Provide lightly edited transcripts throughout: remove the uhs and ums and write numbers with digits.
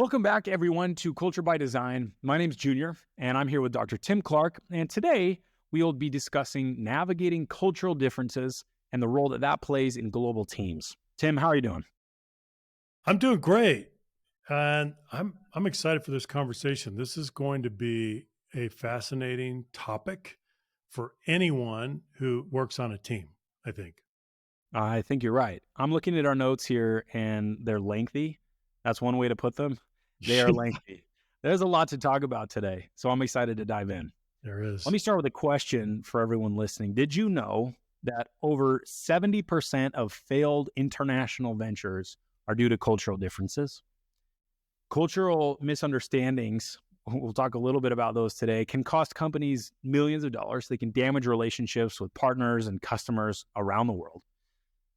Welcome back, everyone, to Culture by Design. My name's Junior, and I'm here with Dr. Tim Clark. And today, we will be discussing navigating cultural differences and the role that that plays in global teams. Tim, how are you doing? I'm doing great, and I'm excited for this conversation. This is going to be a fascinating topic for anyone who works on a team, I think. I think you're right. I'm looking at our notes here, and they're lengthy. That's one way to put them. They are lengthy. There's a lot to talk about today, so I'm excited to dive in. There is. Let me start with a question for everyone listening. Did you know that over 70% of failed international ventures are due to cultural differences? Cultural misunderstandings, we'll talk a little bit about those today, can cost companies millions of dollars. They can damage relationships with partners and customers around the world.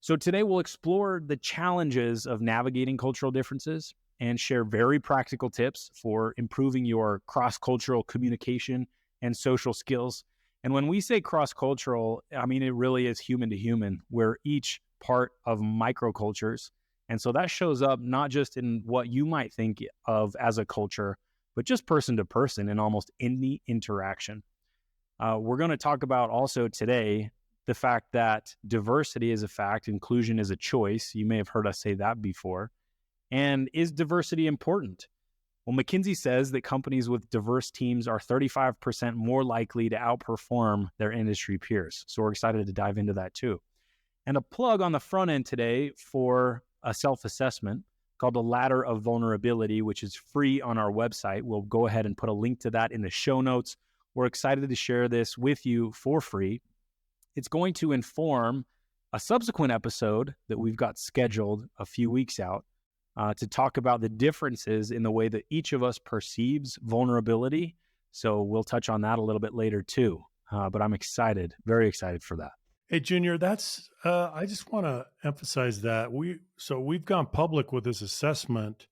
So today we'll explore the challenges of navigating cultural differences and share very practical tips for improving your cross-cultural communication and social skills. And when we say cross-cultural, I mean, it really is human to human. We're each part of microcultures. And so that shows up not just in what you might think of as a culture, but just person to person in almost any interaction. We're going to talk about also today the fact that diversity is a fact, inclusion is a choice. You may have heard us say that before. And is diversity important? Well, McKinsey says that companies with diverse teams are 35% more likely to outperform their industry peers. So we're excited to dive into that too. And a plug on the front end today for a self-assessment called the Ladder of Vulnerability, which is free on our website. We'll go ahead and put a link to that in the show notes. We're excited to share this with you for free. It's going to inform a subsequent episode that we've got scheduled a few weeks out to talk about the differences in the way that each of us perceives vulnerability. So we'll touch on that a little bit later too. But I'm excited, very excited for that. Hey, Junior, that's I just want to emphasize that we've gone public with this assessment,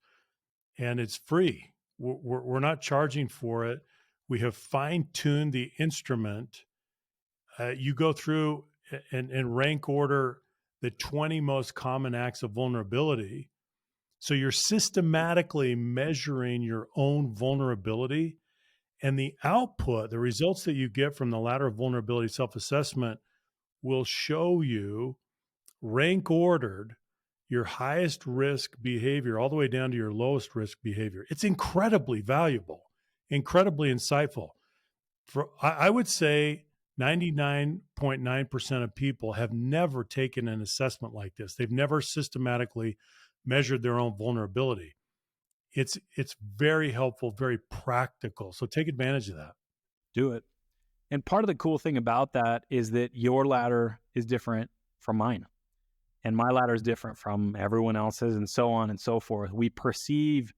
and it's free. We're not charging for it. We have fine-tuned the instrument. You go through and rank order the 20 most common acts of vulnerability. So you're systematically measuring your own vulnerability, and the output, the results that you get from the Ladder of Vulnerability self-assessment will show you rank ordered your highest risk behavior all the way down to your lowest risk behavior. It's incredibly valuable, incredibly insightful. I would say 99.9% of people have never taken an assessment like this. They've never systematically measured their own vulnerability. It's very helpful, very practical. So take advantage of that. Do it. And part of the cool thing about that is that your ladder is different from mine. And my ladder is different from everyone else's, and so on and so forth. We perceive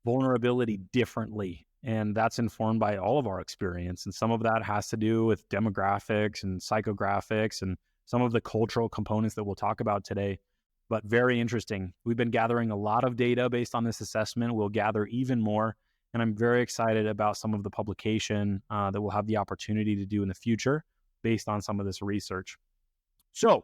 vulnerability differently. And that's informed by all of our experience. And some of that has to do with demographics and psychographics and some of the cultural components that we'll talk about today. But very interesting. We've been gathering a lot of data based on this assessment. We'll gather even more. And I'm very excited about some of the publication that we'll have the opportunity to do in the future based on some of this research. So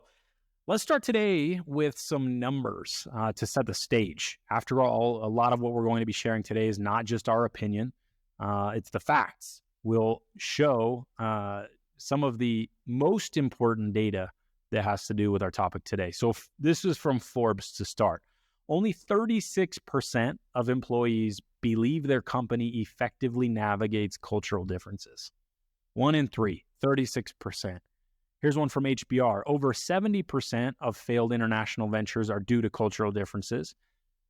let's start today with some numbers to set the stage. After all, a lot of what we're going to be sharing today is not just our opinion. It's the facts. We'll show some of the most important data that has to do with our topic today. So this is from Forbes to start. Only 36% of employees believe their company effectively navigates cultural differences. 1 in 3, 36%. Here's one from HBR. Over 70% of failed international ventures are due to cultural differences.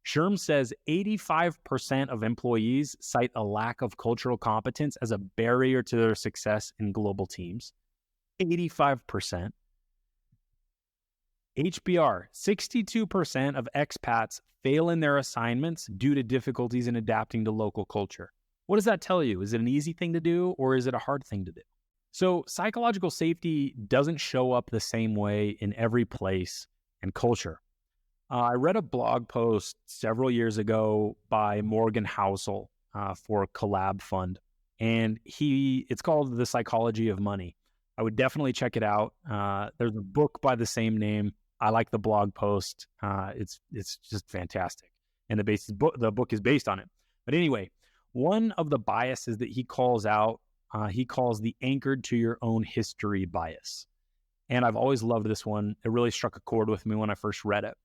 SHRM says 85% of employees cite a lack of cultural competence as a barrier to their success in global teams. 85%. HBR, 62% of expats fail in their assignments due to difficulties in adapting to local culture. What does that tell you? Is it an easy thing to do or is it a hard thing to do? So psychological safety doesn't show up the same way in every place and culture. I read a blog post several years ago by Morgan Housel for Collab Fund, and it's called The Psychology of Money. I would definitely check it out. There's a book by the same name. I like the blog post. It's just fantastic. and the book is based on it. But anyway, one of the biases that he calls out, he calls the anchored to your own history bias. And I've always loved this one. It really struck a chord with me when I first read it.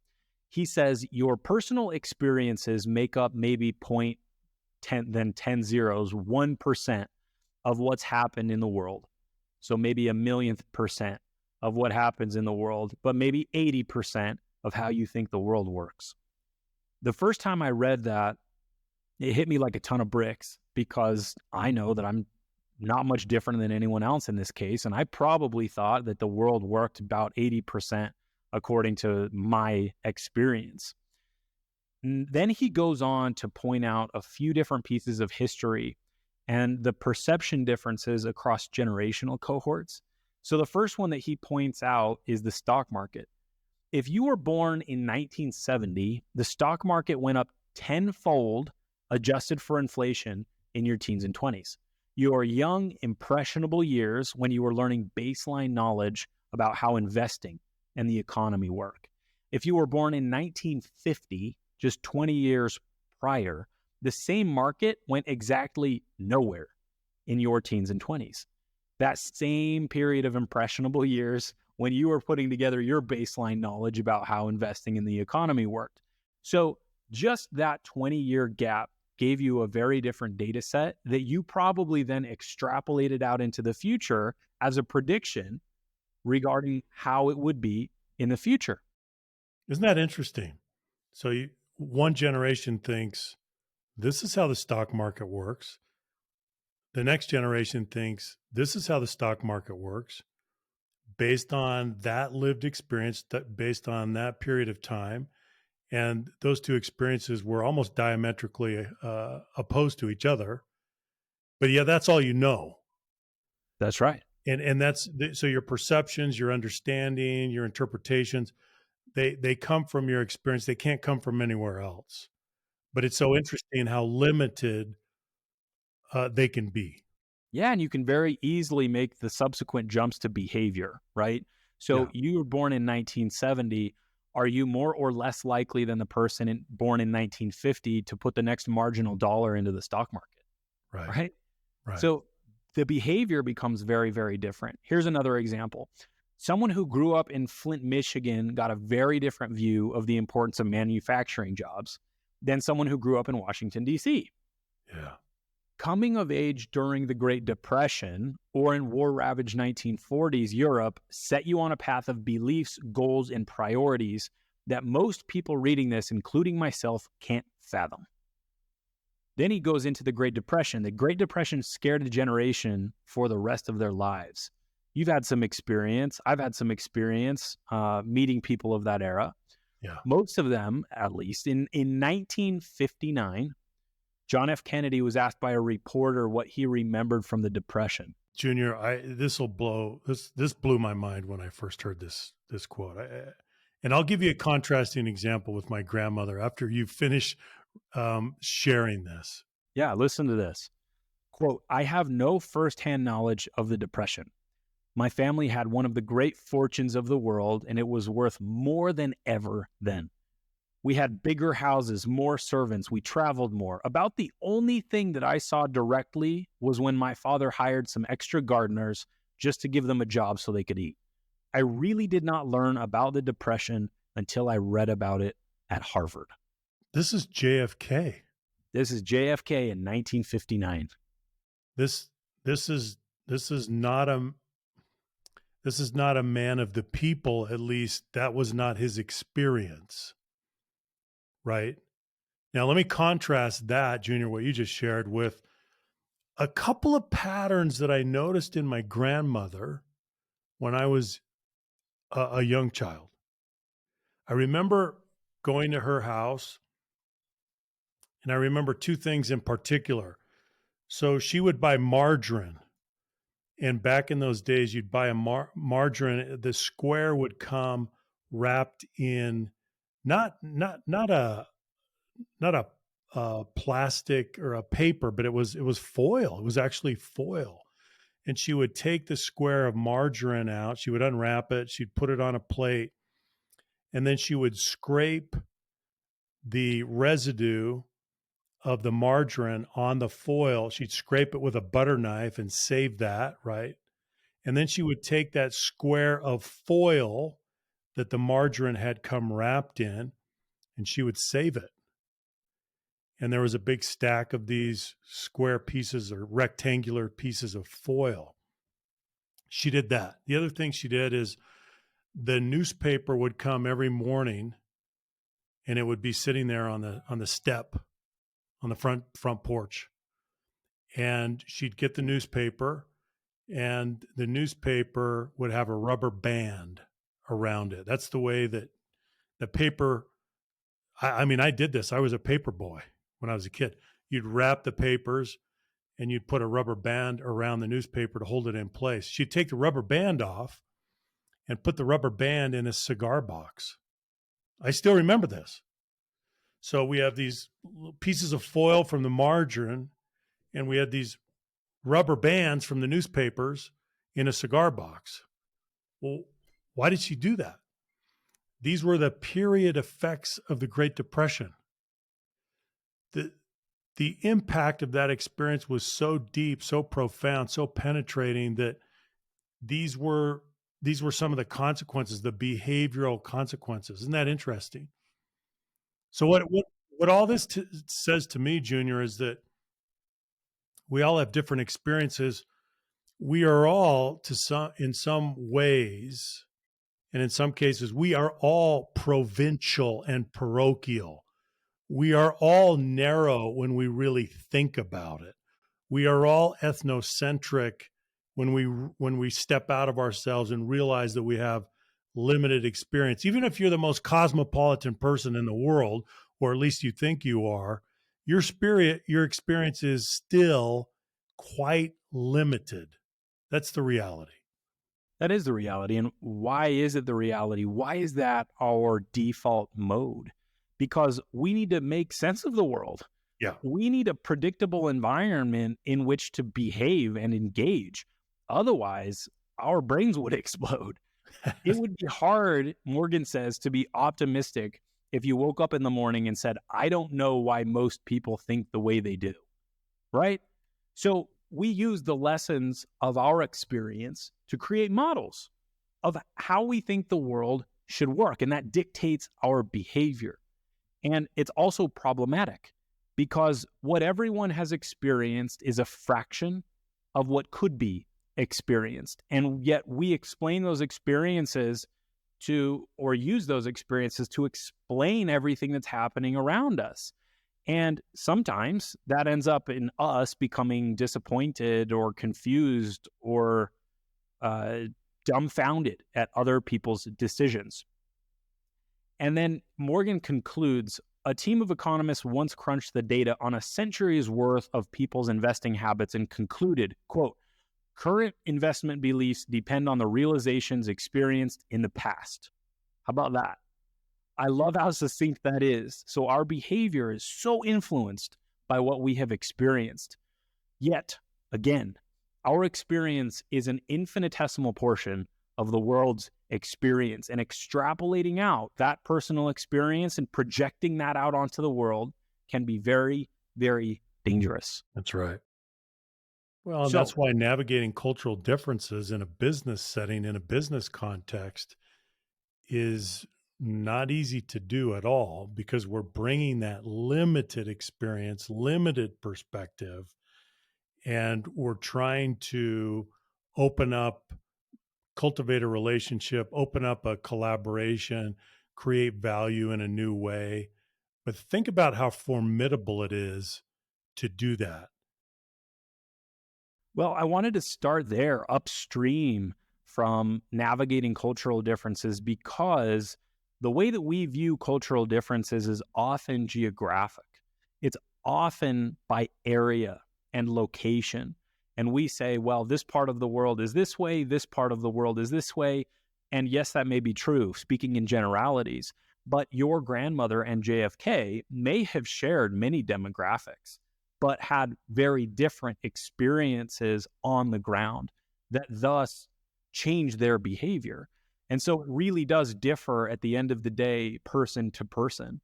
He says your personal experiences make up maybe 1% of what's happened in the world. So maybe a millionth percent of what happens in the world, but maybe 80% of how you think the world works. The first time I read that, it hit me like a ton of bricks, because I know that I'm not much different than anyone else in this case. And I probably thought that the world worked about 80% according to my experience. And then he goes on to point out a few different pieces of history and the perception differences across generational cohorts. So the first one that he points out is the stock market. If you were born in 1970, the stock market went up tenfold, adjusted for inflation, in your teens and 20s. Your young, impressionable years when you were learning baseline knowledge about how investing and the economy work. If you were born in 1950, just 20 years prior, the same market went exactly nowhere in your teens and 20s. That same period of impressionable years when you were putting together your baseline knowledge about how investing in the economy worked. So just that 20-year gap gave you a very different data set that you probably then extrapolated out into the future as a prediction regarding how it would be in the future. Isn't that interesting? So one generation thinks this is how the stock market works. The next generation thinks this is how the stock market works, based on that lived experience, based on that period of time. And those two experiences were almost diametrically opposed to each other. But yeah, that's all you know. That's right. And so your perceptions, your understanding, your interpretations, they come from your experience. They can't come from anywhere else. But it's so interesting how limited they can be. Yeah, and you can very easily make the subsequent jumps to behavior, right? So Yeah. you were born in 1970. Are you more or less likely than the person born in 1950 to put the next marginal dollar into the stock market, Right. right? Right. So the behavior becomes very, very different. Here's another example. Someone who grew up in Flint, Michigan got a very different view of the importance of manufacturing jobs than someone who grew up in Washington, D.C. Yeah. Coming of age during the Great Depression or in war-ravaged 1940s Europe set you on a path of beliefs, goals, and priorities that most people reading this, including myself, can't fathom. Then he goes into the Great Depression. The Great Depression scared a generation for the rest of their lives. You've had some experience. I've had some experience meeting people of that era. Yeah. Most of them, at least. In 1959, John F. Kennedy was asked by a reporter what he remembered from the Depression. Junior, this blew my mind when I first heard this quote. And I'll give you a contrasting example with my grandmother after you finish sharing this. Yeah, listen to this. Quote, I have no firsthand knowledge of the Depression. My family had one of the great fortunes of the world, and it was worth more than ever then. We had bigger houses, more servants. We traveled more. About the only thing that I saw directly was when my father hired some extra gardeners just to give them a job so they could eat. I really did not learn about the Depression until I read about it at Harvard. This is JFK. This is JFK in 1959. This is not a man of the people. At least that was not his experience. Right. Now, let me contrast that, Junior, what you just shared, with a couple of patterns that I noticed in my grandmother when I was a young child. I remember going to her house, and I remember two things in particular. So she would buy margarine. And back in those days, you'd buy a margarine. The square would come wrapped in not a plastic or a paper, but it was foil. It was actually foil. And she would take the square of margarine out. She would unwrap it. She'd put it on a plate, and then she would scrape the residue of the margarine on the foil. She'd scrape it with a butter knife and save that, right? And then she would take that square of foil that the margarine had come wrapped in, and she would save it. And there was a big stack of these square pieces or rectangular pieces of foil. She did that. The other thing she did is the newspaper would come every morning, and it would be sitting there on the step on the front porch. And she'd get the newspaper, and the newspaper would have a rubber band around it. That's the way that the paper, I mean, I did this. I was a paper boy when I was a kid. You'd wrap the papers and you'd put a rubber band around the newspaper to hold it in place. She'd take the rubber band off and put the rubber band in a cigar box. I still remember this. So we have these pieces of foil from the margarine, and we had these rubber bands from the newspapers in a cigar box. Well, why did she do that? These were the period effects of the Great Depression. The impact of that experience was so deep, so profound, so penetrating that these were some of the consequences, the behavioral consequences. Isn't that interesting? So what all this says to me, Junior, is that we all have different experiences. We are all in some ways, and in some cases, we are all provincial and parochial. We are all narrow when we really think about it. We are all ethnocentric when we step out of ourselves and realize that we have limited experience. Even if you're the most cosmopolitan person in the world, or at least you think you are, your experience is still quite limited. That's the reality. That is the reality. And why is it the reality? Why is that our default mode? Because we need to make sense of the world. Yeah. We need a predictable environment in which to behave and engage. Otherwise, our brains would explode. It would be hard, Morgan says, to be optimistic if you woke up in the morning and said, I don't know why most people think the way they do, right? So we use the lessons of our experience to create models of how we think the world should work, and that dictates our behavior. And it's also problematic because what everyone has experienced is a fraction of what could be experienced. And yet we explain those experiences or use those experiences to explain everything that's happening around us. And sometimes that ends up in us becoming disappointed or confused or dumbfounded at other people's decisions. And then Morgan concludes, a team of economists once crunched the data on a century's worth of people's investing habits and concluded, quote, current investment beliefs depend on the realizations experienced in the past. How about that? I love how succinct that is. So our behavior is so influenced by what we have experienced. Yet, again, our experience is an infinitesimal portion of the world's experience, and extrapolating out that personal experience and projecting that out onto the world can be very, very dangerous. That's right. Well, and that's why navigating cultural differences in a business setting, in a business context, is not easy to do at all, because we're bringing that limited experience, limited perspective, and we're trying to cultivate a relationship, open up a collaboration, create value in a new way. But think about how formidable it is to do that. Well, I wanted to start there upstream from navigating cultural differences, because the way that we view cultural differences is often geographic. It's often by area and location. And we say, well, this part of the world is this way, this part of the world is this way. And yes, that may be true, speaking in generalities, but your grandmother and JFK may have shared many demographics, but had very different experiences on the ground that thus changed their behavior. And so it really does differ at the end of the day, person to person.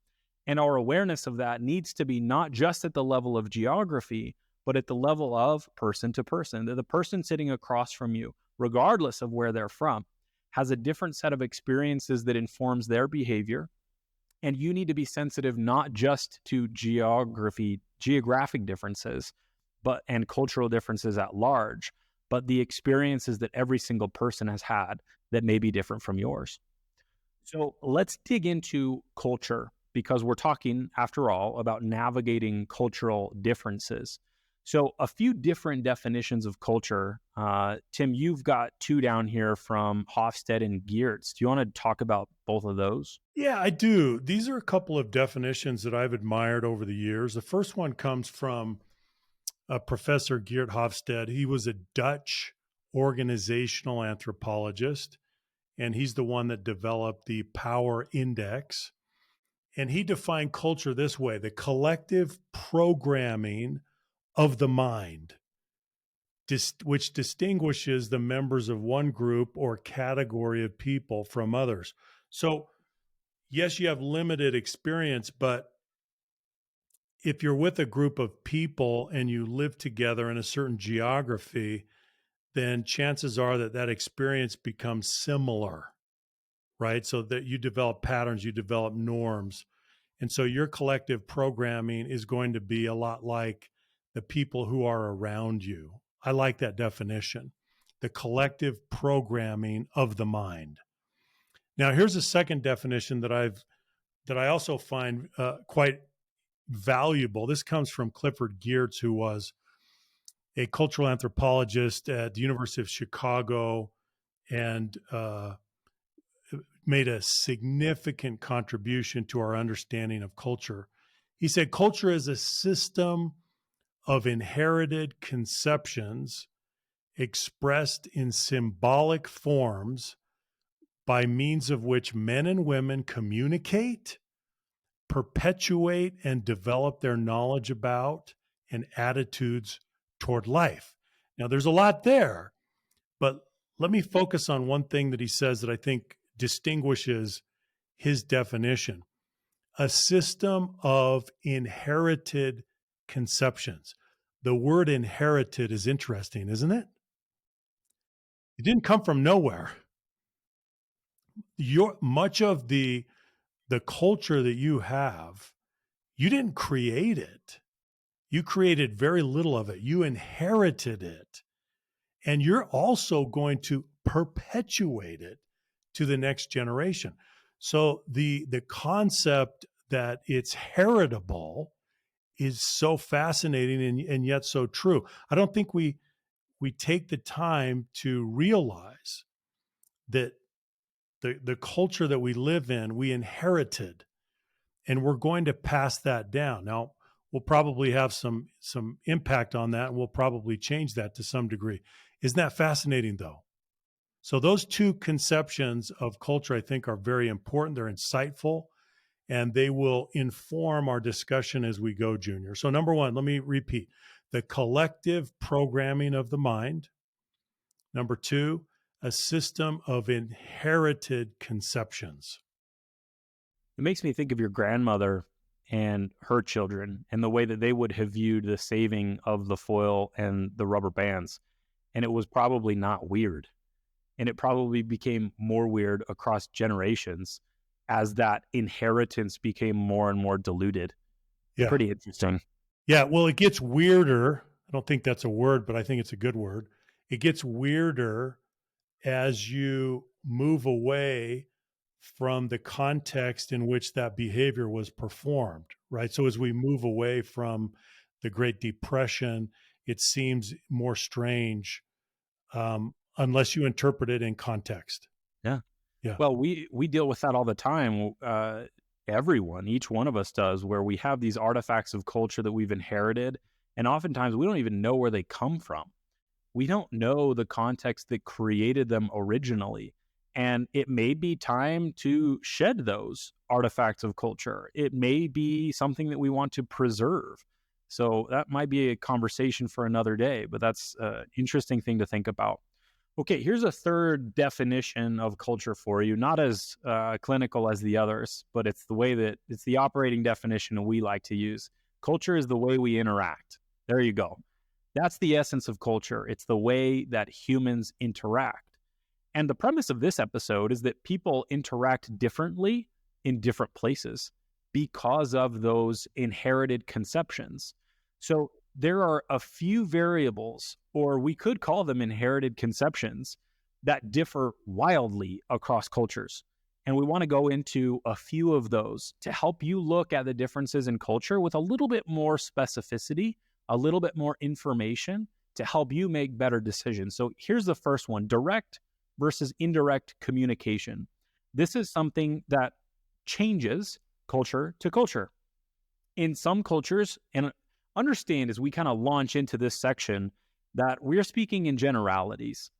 And our awareness of that needs to be not just at the level of geography, but at the level of person to person. That the person sitting across from you, regardless of where they're from, has a different set of experiences that informs their behavior. And you need to be sensitive not just to geographic differences, and cultural differences at large, but the experiences that every single person has had that may be different from yours. So let's dig into culture, because we're talking, after all, about navigating cultural differences. So a few different definitions of culture. Tim, you've got two down here from Hofstede and Geertz. Do you want to talk about both of those? Yeah, I do. These are a couple of definitions that I've admired over the years. The first one comes from Professor Geert Hofstede. He was a Dutch organizational anthropologist, and he's the one that developed the Power Index. And he defined culture this way: the collective programming of the mind, which distinguishes the members of one group or category of people from others. So, yes, you have limited experience, but if you're with a group of people and you live together in a certain geography, then chances are that that experience becomes similar, right? So that you develop patterns, you develop norms. And so your collective programming is going to be a lot like the people who are around you. I like that definition: the collective programming of the mind. Now, here's a second definition that I also find quite valuable. This comes from Clifford Geertz, who was a cultural anthropologist at the University of Chicago and made a significant contribution to our understanding of culture. He said, culture is a system of inherited conceptions expressed in symbolic forms by means of which men and women communicate, perpetuate, and develop their knowledge about and attitudes toward life. Now, there's a lot there, but let me focus on one thing that he says that I think distinguishes his definition: a system of inherited conceptions. The word inherited is interesting, isn't it? It didn't come from nowhere. Much of the culture that you have, you didn't create it. You created very little of it. You inherited it. And you're also going to perpetuate it to the next generation. So the concept that it's heritable is so fascinating and yet so true. I don't think we take the time to realize that the culture that we live in, we inherited, and we're going to pass that down. Now, we'll probably have some impact on that, and we'll probably change that to some degree. Isn't that fascinating, though? So those two conceptions of culture, I think, are very important. They're insightful, and they will inform our discussion as we go, Junior. So number one, let me repeat: the collective programming of the mind. Number two, a system of inherited conceptions. It makes me think of your grandmother and her children and the way that they would have viewed the saving of the foil and the rubber bands. And it was probably not weird. And it probably became more weird across generations as that inheritance became more and more diluted. Yeah. Pretty interesting. Yeah. Well, it gets weirder. I don't think that's a word, but I think it's a good word. It gets weirder as you move away from the context in which that behavior was performed, right? So as we move away from the Great Depression, it seems more strange unless you interpret it in context. Yeah. Yeah. Well, we deal with that all the time. Everyone, each one of us does, where we have these artifacts of culture that we've inherited, and oftentimes we don't even know where they come from. We don't know the context that created them originally. And it may be time to shed those artifacts of culture. It may be something that we want to preserve. So that might be a conversation for another day, but that's an interesting thing to think about. Okay, here's a third definition of culture for you, not as clinical as the others, but it's the operating definition we like to use. Culture is the way we interact. There you go. That's the essence of culture. It's the way that humans interact. And the premise of this episode is that people interact differently in different places because of those inherited conceptions. So there are a few variables, or we could call them inherited conceptions, that differ wildly across cultures. And we want to go into a few of those to help you look at the differences in culture with a little bit more specificity, a little bit more information to help you make better decisions. So here's the first one: direct versus indirect communication. This is something that changes culture to culture. In some cultures, and understand as we kind of launch into this section that we're speaking in generalities.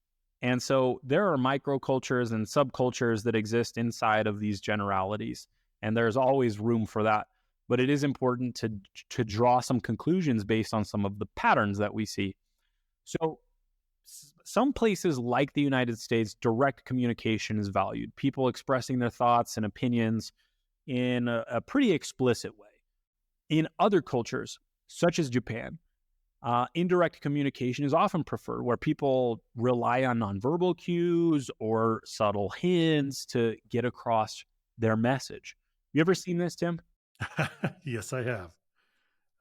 And so there are microcultures and subcultures that exist inside of these generalities. And there's always room for that. But it is important to draw some conclusions based on some of the patterns that we see. So some places like the United States, direct communication is valued. People expressing their thoughts and opinions in a pretty explicit way. In other cultures, such as Japan, indirect communication is often preferred, where people rely on nonverbal cues or subtle hints to get across their message. You ever seen this, Tim? Yes, I have.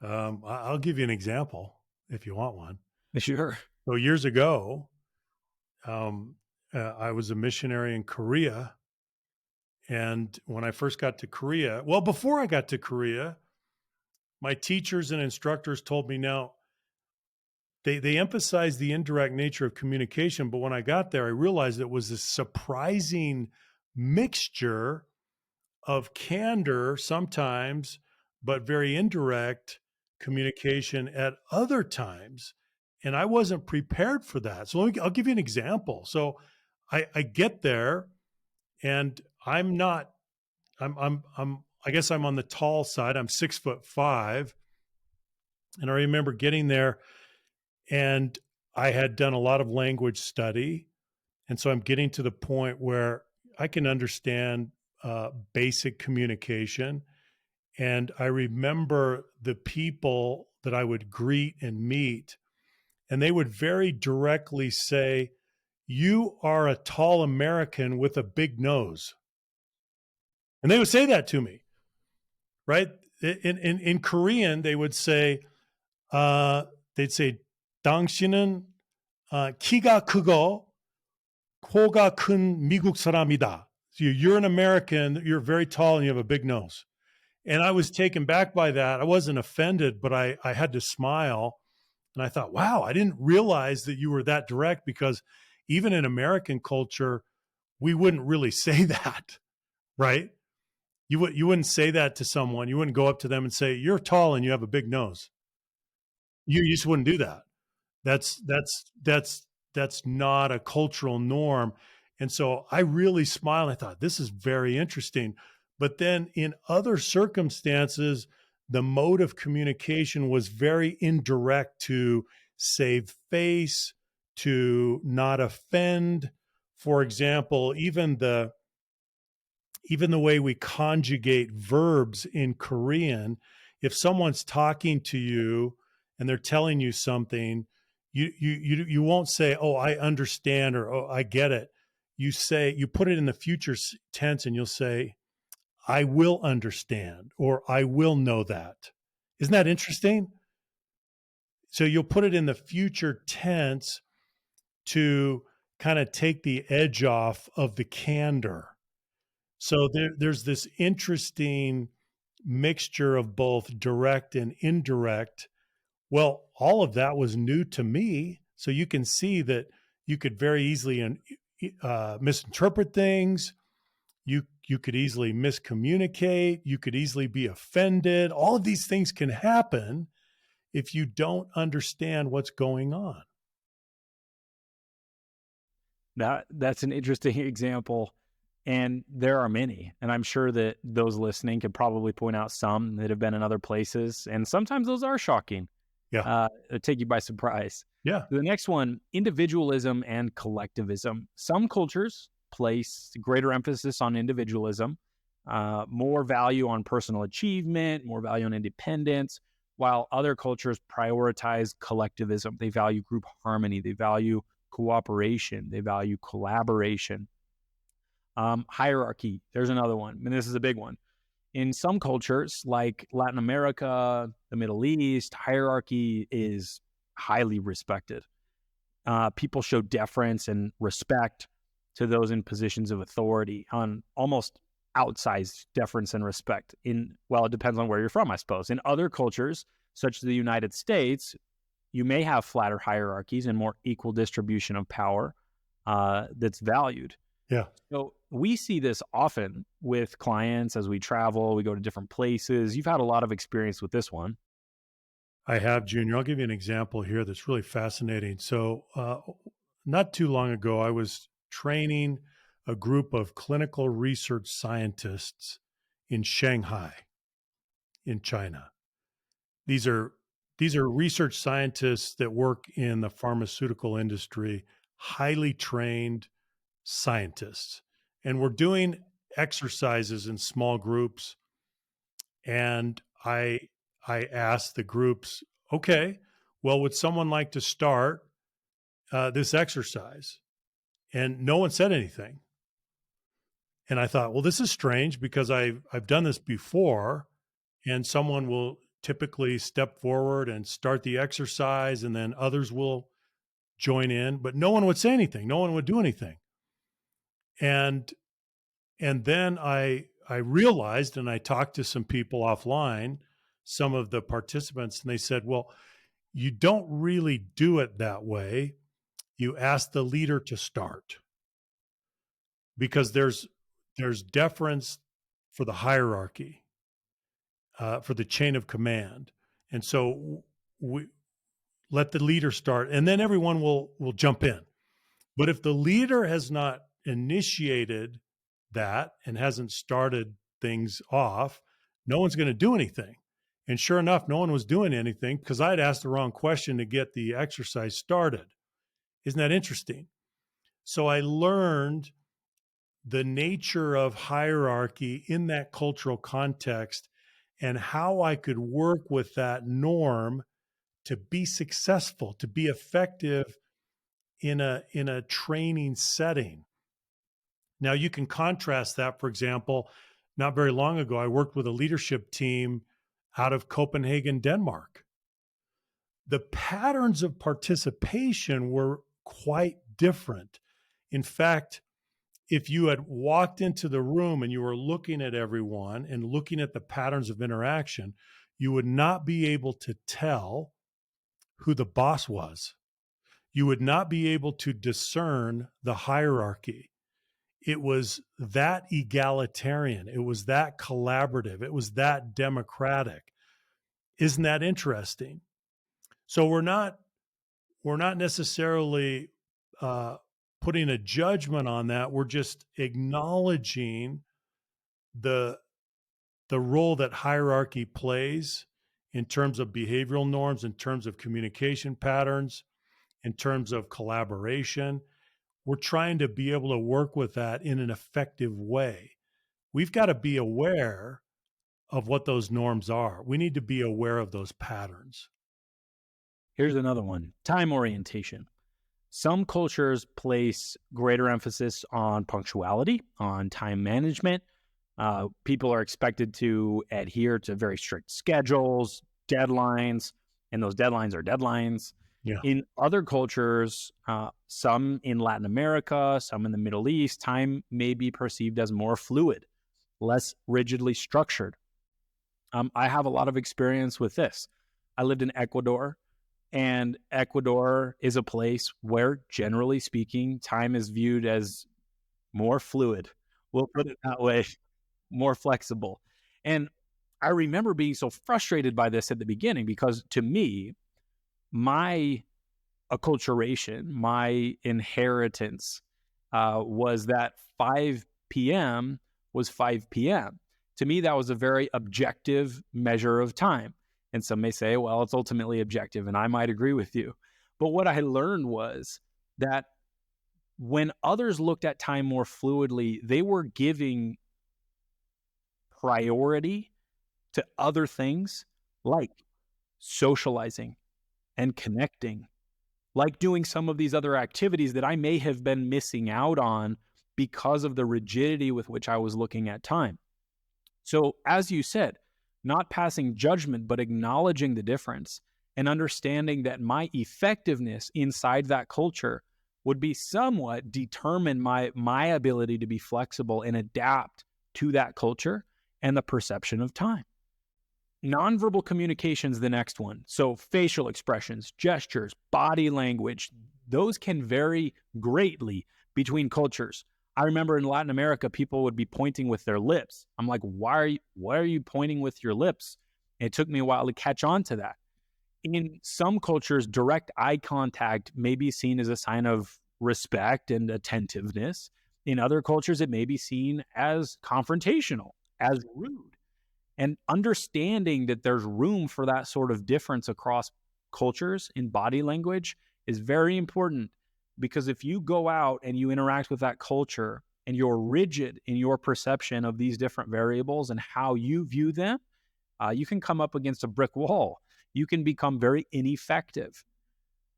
I'll give you an example if you want one. Sure. So years ago, I was a missionary in Korea. And when I first got to Korea, well, before I got to Korea, my teachers and instructors told me now they emphasized the indirect nature of communication. But when I got there, I realized it was a surprising mixture of candor sometimes, but very indirect communication at other times. And I wasn't prepared for that. So I'll give you an example. So I get there and I guess I'm on the tall side. I'm 6'5". And I remember getting there and I had done a lot of language study. And so I'm getting to the point where I can understand basic communication. And I remember the people that I would greet and meet, and they would very directly say, "You are a tall American with a big nose." And they would say that to me, right? In Korean, they would say, they'd say, 당신은 키가 크고 코가 큰 미국 사람이다. So you're an American, you're very tall, and you have a big nose. And I was taken back by that. I wasn't offended, but I had to smile. And I thought, wow, I didn't realize that you were that direct, because even in American culture, we wouldn't really say that, right? You wouldn't say that to someone. You wouldn't go up to them and say, "You're tall and you have a big nose." You just wouldn't do that. That's not a cultural norm. And so I really smiled. I thought, this is very interesting. But then in other circumstances, the mode of communication was very indirect, to save face, to not offend. For example, even the way we conjugate verbs in Korean, if someone's talking to you and they're telling you something, you won't say, "Oh, I understand," or "Oh, I get it." You put it in the future tense, and you'll say, "I will understand," or "I will know that." Isn't that interesting? So you'll put it in the future tense to kind of take the edge off of the candor. So there's this interesting mixture of both direct and indirect. Well, all of that was new to me. So you can see that you could very easily misinterpret things. You could easily miscommunicate. You could easily be offended. All of these things can happen if you don't understand what's going on. That's an interesting example. And there are many. And I'm sure that those listening could probably point out some that have been in other places. And sometimes those are shocking. Yeah. take you by surprise. Yeah. The next one, individualism and collectivism. Some cultures place greater emphasis on individualism, more value on personal achievement, more value on independence, while other cultures prioritize collectivism. They value group harmony, they value cooperation, they value collaboration. Hierarchy, there's another one, and this is a big one. In some cultures, like Latin America, the Middle East, hierarchy is highly respected. People show deference and respect to those in positions of authority, on almost outsized deference and respect. Well, it depends on where you're from, I suppose. In other cultures, such as the United States, you may have flatter hierarchies and more equal distribution of power that's valued. Yeah. So we see this often with clients as we travel, we go to different places. You've had a lot of experience with this one. I have, Junior. I'll give you an example here that's really fascinating. So, not too long ago, I was training a group of clinical research scientists in Shanghai, in China. These are research scientists that work in the pharmaceutical industry, highly trained scientists. And we're doing exercises in small groups. And I asked the groups, okay, well, would someone like to start this exercise? And no one said anything. And I thought, well, this is strange because I've done this before, and someone will typically step forward and start the exercise, and then others will join in, but no one would say anything. No one would do anything. And then I realized, and I talked to some people offline, some of the participants, and they said, well, you don't really do it that way. You ask the leader to start because there's deference for the hierarchy, for the chain of command. And so we let the leader start, and then everyone will jump in. But if the leader has not initiated that and hasn't started things off, no one's going to do anything. And sure enough, no one was doing anything because I'd asked the wrong question to get the exercise started. Isn't that interesting? So I learned the nature of hierarchy in that cultural context and how I could work with that norm to be successful, to be effective in a training setting. Now you can contrast that, for example, not very long ago, I worked with a leadership team out of Copenhagen, Denmark. The patterns of participation were quite different. In fact, if you had walked into the room and you were looking at everyone and looking at the patterns of interaction, you would not be able to tell who the boss was. You would not be able to discern the hierarchy. It was that egalitarian. It was that collaborative. It was that democratic. Isn't that interesting? So we're not necessarily putting a judgment on that. We're just acknowledging the role that hierarchy plays in terms of behavioral norms, in terms of communication patterns, in terms of collaboration. We're trying to be able to work with that in an effective way. We've got to be aware of what those norms are. We need to be aware of those patterns. Here's another one, time orientation. Some cultures place greater emphasis on punctuality, on time management. People are expected to adhere to very strict schedules, deadlines, and those deadlines are deadlines. Yeah. In other cultures, some in Latin America, some in the Middle East, time may be perceived as more fluid, less rigidly structured. I have a lot of experience with this. I lived in Ecuador, and Ecuador is a place where, generally speaking, time is viewed as more fluid. We'll put it that way, more flexible. And I remember being so frustrated by this at the beginning because to me, my acculturation, my inheritance was that 5 p.m. was 5 p.m. To me, that was a very objective measure of time. And some may say, well, it's ultimately objective, and I might agree with you. But what I learned was that when others looked at time more fluidly, they were giving priority to other things like socializing and connecting, like doing some of these other activities that I may have been missing out on because of the rigidity with which I was looking at time. So, as you said, not passing judgment, but acknowledging the difference and understanding that my effectiveness inside that culture would be somewhat determine my ability to be flexible and adapt to that culture and the perception of time. Nonverbal communication is the next one. So facial expressions, gestures, body language, those can vary greatly between cultures. I remember in Latin America, people would be pointing with their lips. I'm like, why are you pointing with your lips? And it took me a while to catch on to that. In some cultures, direct eye contact may be seen as a sign of respect and attentiveness. In other cultures, it may be seen as confrontational, as rude. And understanding that there's room for that sort of difference across cultures in body language is very important, because if you go out and you interact with that culture and you're rigid in your perception of these different variables and how you view them, you can come up against a brick wall. You can become very ineffective.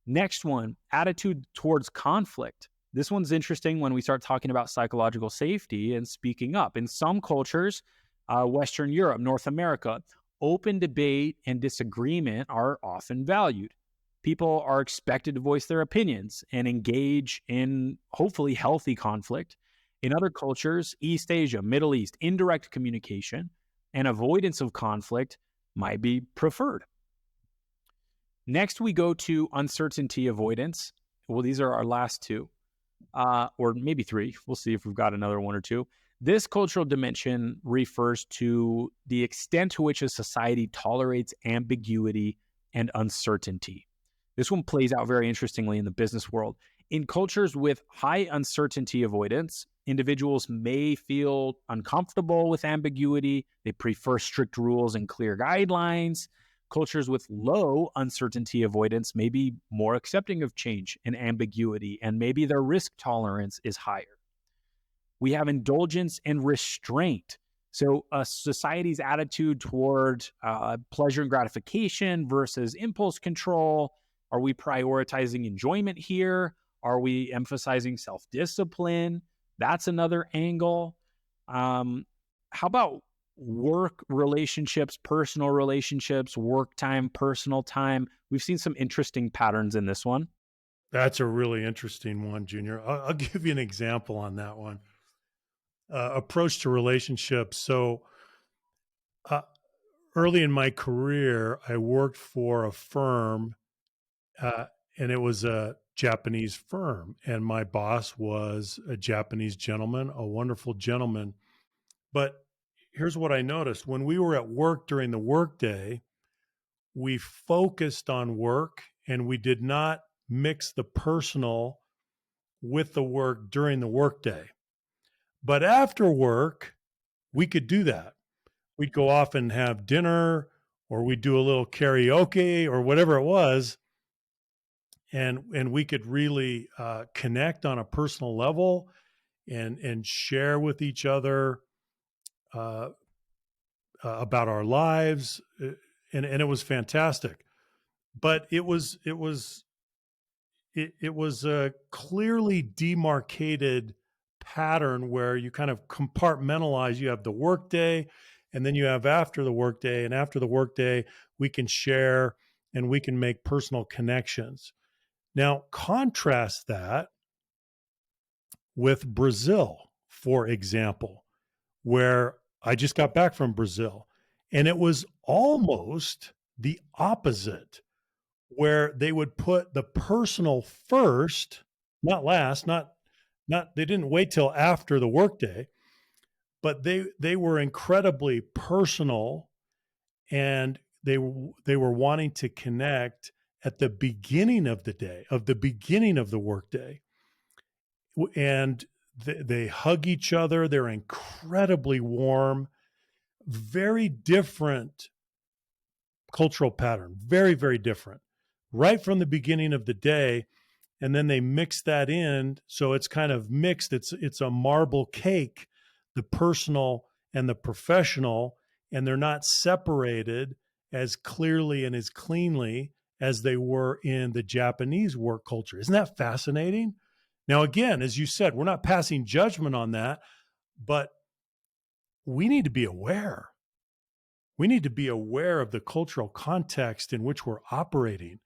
Next one, attitude towards conflict. This one's interesting when we start talking about psychological safety and speaking up. In some cultures, Western Europe, North America, open debate and disagreement are often valued. People are expected to voice their opinions and engage in hopefully healthy conflict. In other cultures, East Asia, Middle East, indirect communication and avoidance of conflict might be preferred. Next, we go to uncertainty avoidance. Well, these are our last two, or maybe three. We'll see if we've got another one or two. This cultural dimension refers to the extent to which a society tolerates ambiguity and uncertainty. This one plays out very interestingly in the business world. In cultures with high uncertainty avoidance, individuals may feel uncomfortable with ambiguity. They prefer strict rules and clear guidelines. Cultures with low uncertainty avoidance may be more accepting of change and ambiguity, and maybe their risk tolerance is higher. We have indulgence and restraint. So a society's attitude toward pleasure and gratification versus impulse control. Are we prioritizing enjoyment here? Are we emphasizing self-discipline? That's another angle. How about work relationships, personal relationships, work time, personal time? We've seen some interesting patterns in this one. That's a really interesting one, Junior. I'll give you an example on that one. Approach to relationships. So early in my career, I worked for a firm, and it was a Japanese firm, and my boss was a Japanese gentleman, a wonderful gentleman. But here's what I noticed. When we were at work during the workday, we focused on work and we did not mix the personal with the work during the workday. But after work, we could do that. We'd go off and have dinner, or we'd do a little karaoke or whatever it was. And we could really connect on a personal level and share with each other about our lives, and it was fantastic. But it was a clearly demarcated pattern where you kind of compartmentalize. You have the workday, and then you have after the workday, and after the workday, we can share and we can make personal connections. Now, contrast that with Brazil, for example, where I just got back from Brazil, and it was almost the opposite, where they would put the personal first, not last, not they didn't wait till after the workday, but they were incredibly personal, and they were wanting to connect at the beginning of the day, of the beginning of the workday, and they hug each other. They're incredibly warm, very different cultural pattern, very, very different, right from the beginning of the day. And then they mix that in, so it's kind of mixed. It's a marble cake, the personal and the professional, and they're not separated as clearly and as cleanly as they were in the Japanese work culture. Isn't that fascinating? Now, again, as you said, we're not passing judgment on that, but we need to be aware. We need to be aware of the cultural context in which we're operating.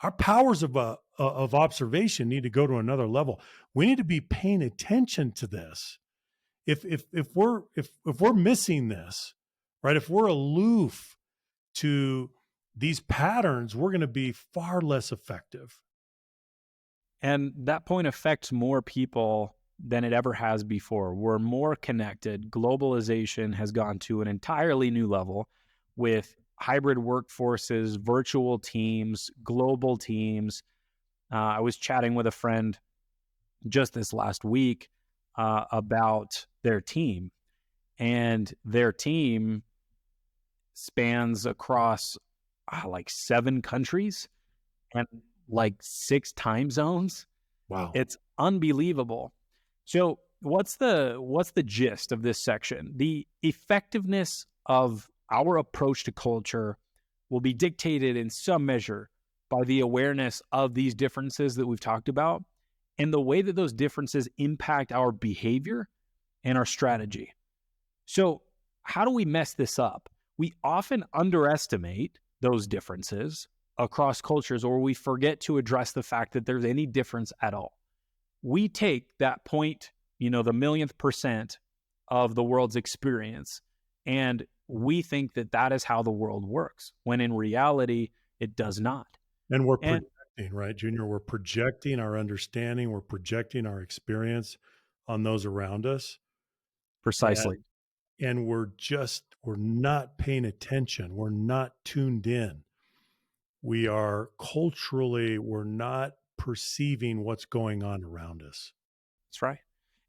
Our powers of observation need to go to another level. We need to be paying attention to this. If we're missing this, right? If we're aloof to these patterns, we're going to be far less effective. And that point affects more people than it ever has before. We're more connected. Globalization has gone to an entirely new level with hybrid workforces, virtual teams, global teams. I was chatting with a friend just this last week about their team, and their team spans across like 7 countries and like 6 time zones. Wow. It's unbelievable. So what's the gist of this section? The effectiveness of our approach to culture will be dictated in some measure by the awareness of these differences that we've talked about and the way that those differences impact our behavior and our strategy. So how do we mess this up? We often underestimate those differences across cultures, or we forget to address the fact that there's any difference at all. We take that point, the millionth percent of the world's experience, and we think that that is how the world works, when in reality, it does not. And we're projecting, right, Junior? We're projecting our understanding, we're projecting our experience on those around us. Precisely. And we're not paying attention. We're not tuned in. We're not perceiving what's going on around us. That's right.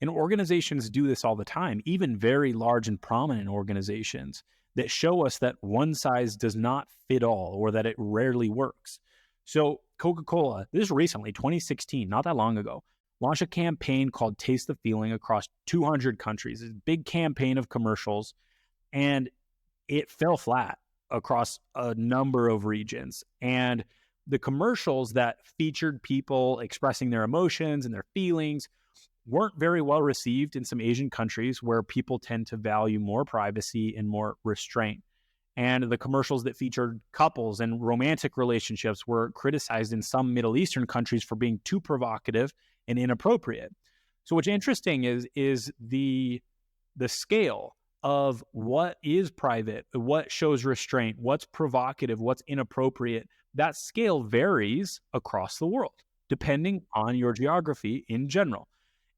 And organizations do this all the time, even very large and prominent organizations that show us that one size does not fit all, or that it rarely works. So Coca-Cola, this is recently, 2016, not that long ago, launched a campaign called Taste the Feeling across 200 countries. It's a big campaign of commercials, and it fell flat across a number of regions. And the commercials that featured people expressing their emotions and their feelings weren't very well received in some Asian countries where people tend to value more privacy and more restraint. And the commercials that featured couples and romantic relationships were criticized in some Middle Eastern countries for being too provocative and inappropriate. So what's interesting is the scale of what is private, what shows restraint, what's provocative, what's inappropriate. That scale varies across the world, depending on your geography in general.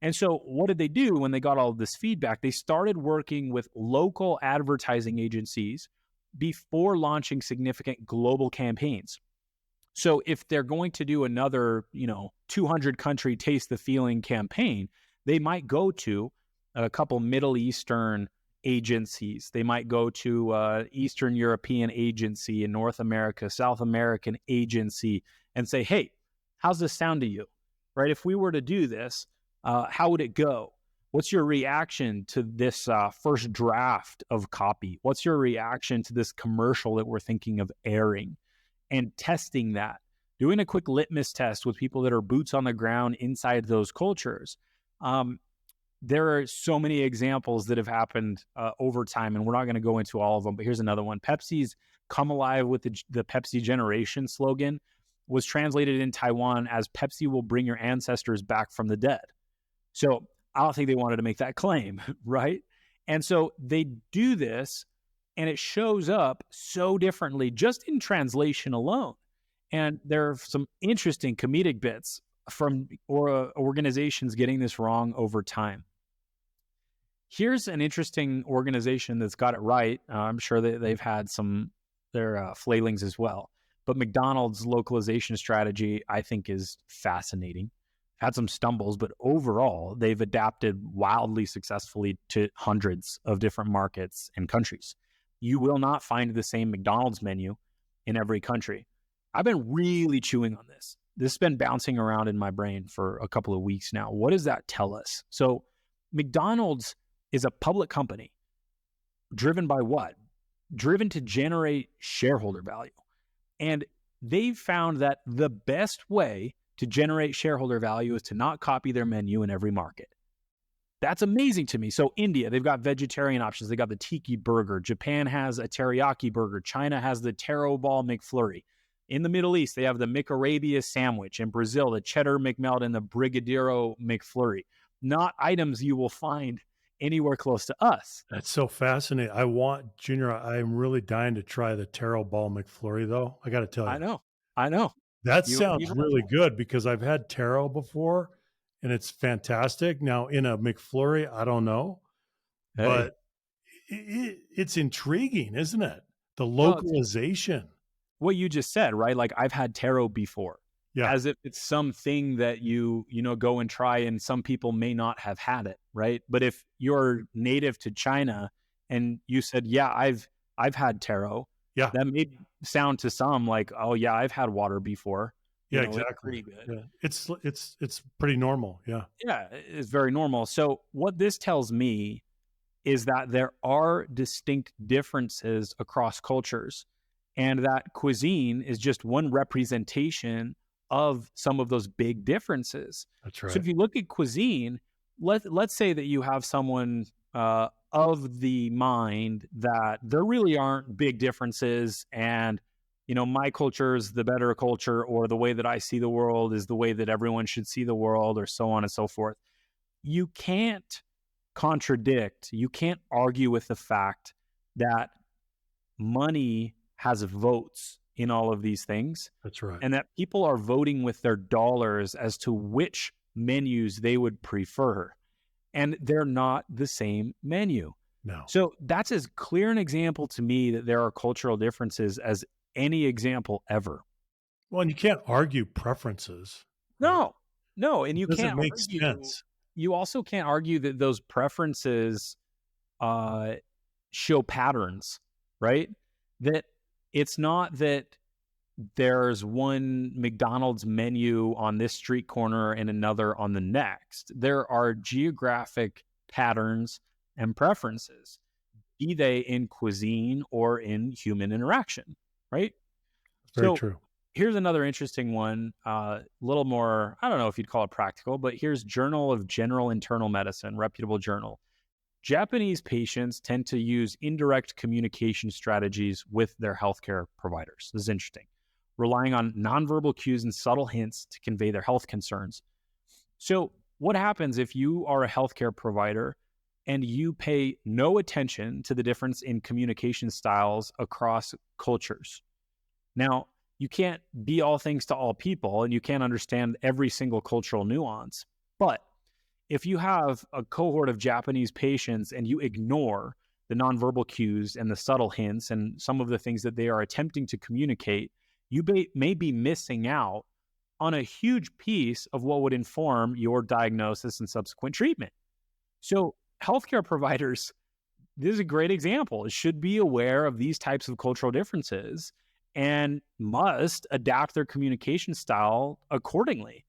And so what did they do when they got all of this feedback? They started working with local advertising agencies before launching significant global campaigns. So if they're going to do another, 200 country Taste the Feeling campaign, they might go to a couple Middle Eastern agencies. They might go to Eastern European agency in North America, South American agency, and say, hey, how's this sound to you? Right? If we were to do this, how would it go? What's your reaction to this first draft of copy? What's your reaction to this commercial that we're thinking of airing? And testing that, doing a quick litmus test with people that are boots on the ground inside those cultures. There are so many examples that have happened over time, and we're not going to go into all of them, but here's another one. Pepsi's Come Alive with the Pepsi Generation slogan was translated in Taiwan as Pepsi will bring your ancestors back from the dead. So I don't think they wanted to make that claim, right? And so they do this, and it shows up so differently just in translation alone. And there are some interesting comedic bits from organizations getting this wrong over time. Here's an interesting organization that's got it right. I'm sure that they've had their flailings as well. But McDonald's localization strategy, I think, is fascinating. Had some stumbles, but overall, they've adapted wildly successfully to hundreds of different markets and countries. You will not find the same McDonald's menu in every country. I've been really chewing on this. This has been bouncing around in my brain for a couple of weeks now. What does that tell us? So McDonald's is a public company driven by what? Driven to generate shareholder value. And they've found that the best way to generate shareholder value is to not copy their menu in every market. That's amazing to me. So India, they've got vegetarian options. They got the tiki burger. Japan has a teriyaki burger. China has the taro ball McFlurry. In the Middle East, they have the McArabia sandwich. In Brazil, the cheddar McMelt and the Brigadeiro McFlurry. Not items you will find anywhere close to us. That's so fascinating. Junior, I'm really dying to try the taro ball McFlurry, though. I got to tell I you, know. that You sounds really good because I've had taro before and it's fantastic. Now, in a McFlurry, I don't know, hey, but it's intriguing, isn't it? The well, it's localization. what you just said, right? Like I've had taro before, Yeah. as if it's something that you go and try, and some people may not have had it, right? But if you're native to China and you said, "Yeah, I've had taro," Yeah. that may sound to some like, "Oh yeah, I've had water before." Yeah, It's exactly. pretty good. Yeah. It's pretty normal. Yeah. Yeah, it's very normal. So what this tells me is that there are distinct differences across cultures, and that cuisine is just one representation of some of those big differences. That's So right. if you look at cuisine, let's say that you have someone of the mind that there really aren't big differences, and my culture is the better culture, or the way that I see the world is the way that everyone should see the world, or so on and so forth. You can't contradict, you can't argue with the fact that money has votes in all of these things, That's right. and that people are voting with their dollars as to which menus they would prefer. And they're not the same menu. No. So that's as clear an example to me that there are cultural differences as any example ever. Well, and you can't argue preferences, right? No, no. And It you doesn't can't make argue, sense. you also can't argue that those preferences uh, show patterns, right? That it's not that there's one McDonald's menu on this street corner and another on the next. There are geographic patterns and preferences, be they in cuisine or in human interaction, right? Very So true. here's another interesting one, a little more, I don't know if you'd call it practical, but here's Journal of General Internal Medicine, reputable journal. Japanese patients tend to use indirect communication strategies with their healthcare providers. This is interesting. Relying on nonverbal cues and subtle hints to convey their health concerns. So, what happens if you are a healthcare provider and you pay no attention to the difference in communication styles across cultures? Now, you can't be all things to all people, and you can't understand every single cultural nuance. But if you have a cohort of Japanese patients and you ignore the nonverbal cues and the subtle hints and some of the things that they are attempting to communicate, you may be missing out on a huge piece of what would inform your diagnosis and subsequent treatment. So, healthcare providers, this is a great example, should be aware of these types of cultural differences and must adapt their communication style accordingly.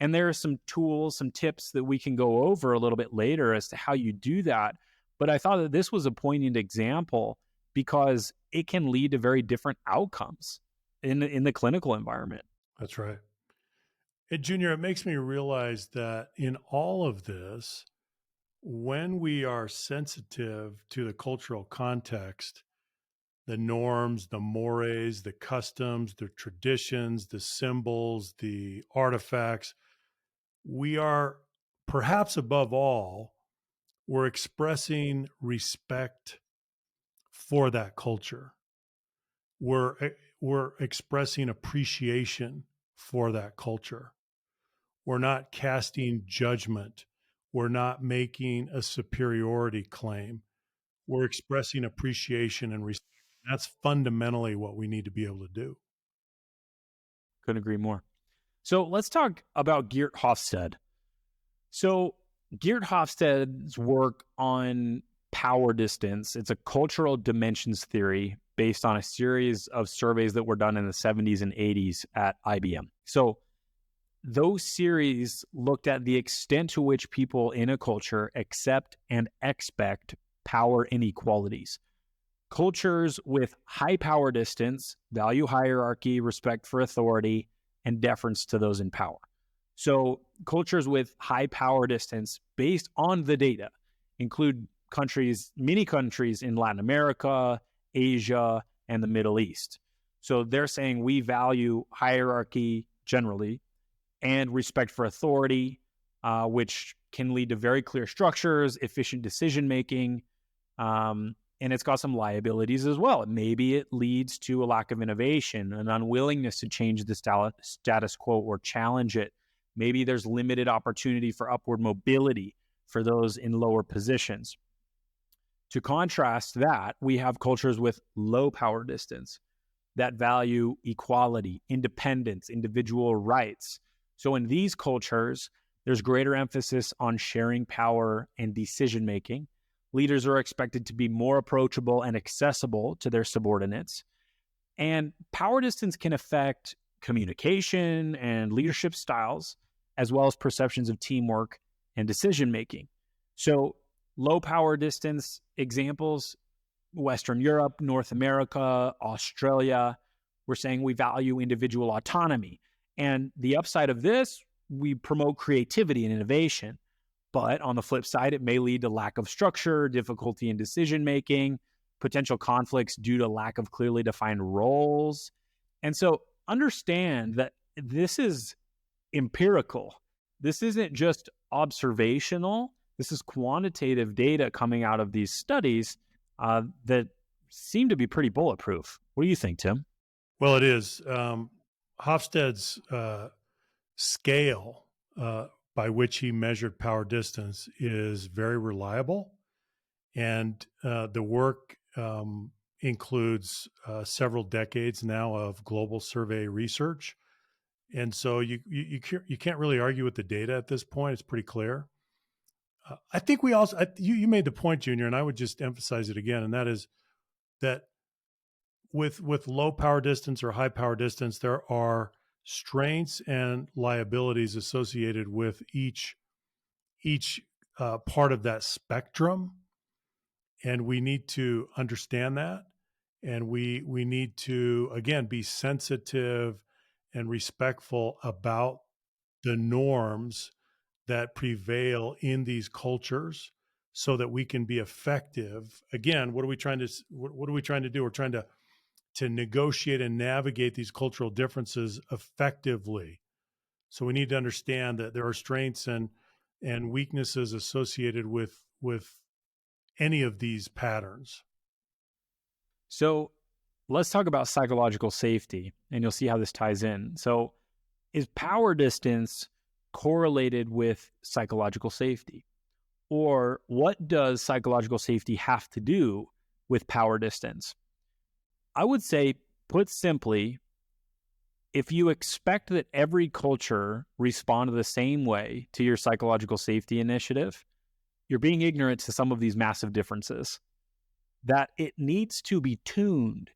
And there are some tools, some tips that we can go over a little bit later as to how you do that. But I thought that this was a poignant example because it can lead to very different outcomes in the clinical environment. That's right. Hey, Junior, it makes me realize that in all of this, when we are sensitive to the cultural context, the norms, the mores, the customs, the traditions, the symbols, the artifacts, we are perhaps above all, we're expressing respect for that culture. We're expressing appreciation for that culture. We're not casting judgment. We're not making a superiority claim. We're expressing appreciation and respect. That's fundamentally what we need to be able to do. Couldn't agree more. So let's talk about Geert Hofstede. So Geert Hofstede's work on power distance. It's a cultural dimensions theory based on a series of surveys that were done in the 70s and 80s at IBM. So those series looked at the extent to which people in a culture accept and expect power inequalities. Cultures with high power distance value hierarchy, respect for authority, and deference to those in power. So cultures with high power distance based on the data include many countries in Latin America, Asia, and the Middle East. So they're saying we value hierarchy generally and respect for authority, which can lead to very clear structures, efficient decision-making, and it's got some liabilities as well. Maybe it leads to a lack of innovation, an unwillingness to change the status quo or challenge it. Maybe there's limited opportunity for upward mobility for those in lower positions. To contrast that, we have cultures with low power distance that value equality, independence, individual rights. So in these cultures, there's greater emphasis on sharing power and decision-making. Leaders are expected to be more approachable and accessible to their subordinates. And power distance can affect communication and leadership styles, as well as perceptions of teamwork and decision-making. So low power distance examples, Western Europe, North America, Australia, we're saying we value individual autonomy. And the upside of this, we promote creativity and innovation. But on the flip side, it may lead to lack of structure, difficulty in decision-making, potential conflicts due to lack of clearly defined roles. And so understand that this is empirical. This isn't just observational. This is quantitative data coming out of these studies that seem to be pretty bulletproof. What do you think, Tim? Well, it is. Hofstede's scale by which he measured power distance is very reliable. And the work includes several decades now of global survey research. And so you can't really argue with the data at this point. It's pretty clear. I think we also, you made the point, Junior, and I would just emphasize it again, and that is that with low power distance or high power distance, there are strengths and liabilities associated with each part of that spectrum, and we need to understand that, and we need to again be sensitive and respectful about the norms that prevail in these cultures, so that we can be effective. Again, what are we trying to do? We're trying to negotiate and navigate these cultural differences effectively. So we need to understand that there are strengths and weaknesses associated with any of these patterns. So let's talk about psychological safety, and you'll see how this ties in. So is power distance correlated with psychological safety? Or what does psychological safety have to do with power distance? I would say, put simply, if you expect that every culture respond the same way to your psychological safety initiative, you're being ignorant to some of these massive differences, that it needs to be tuned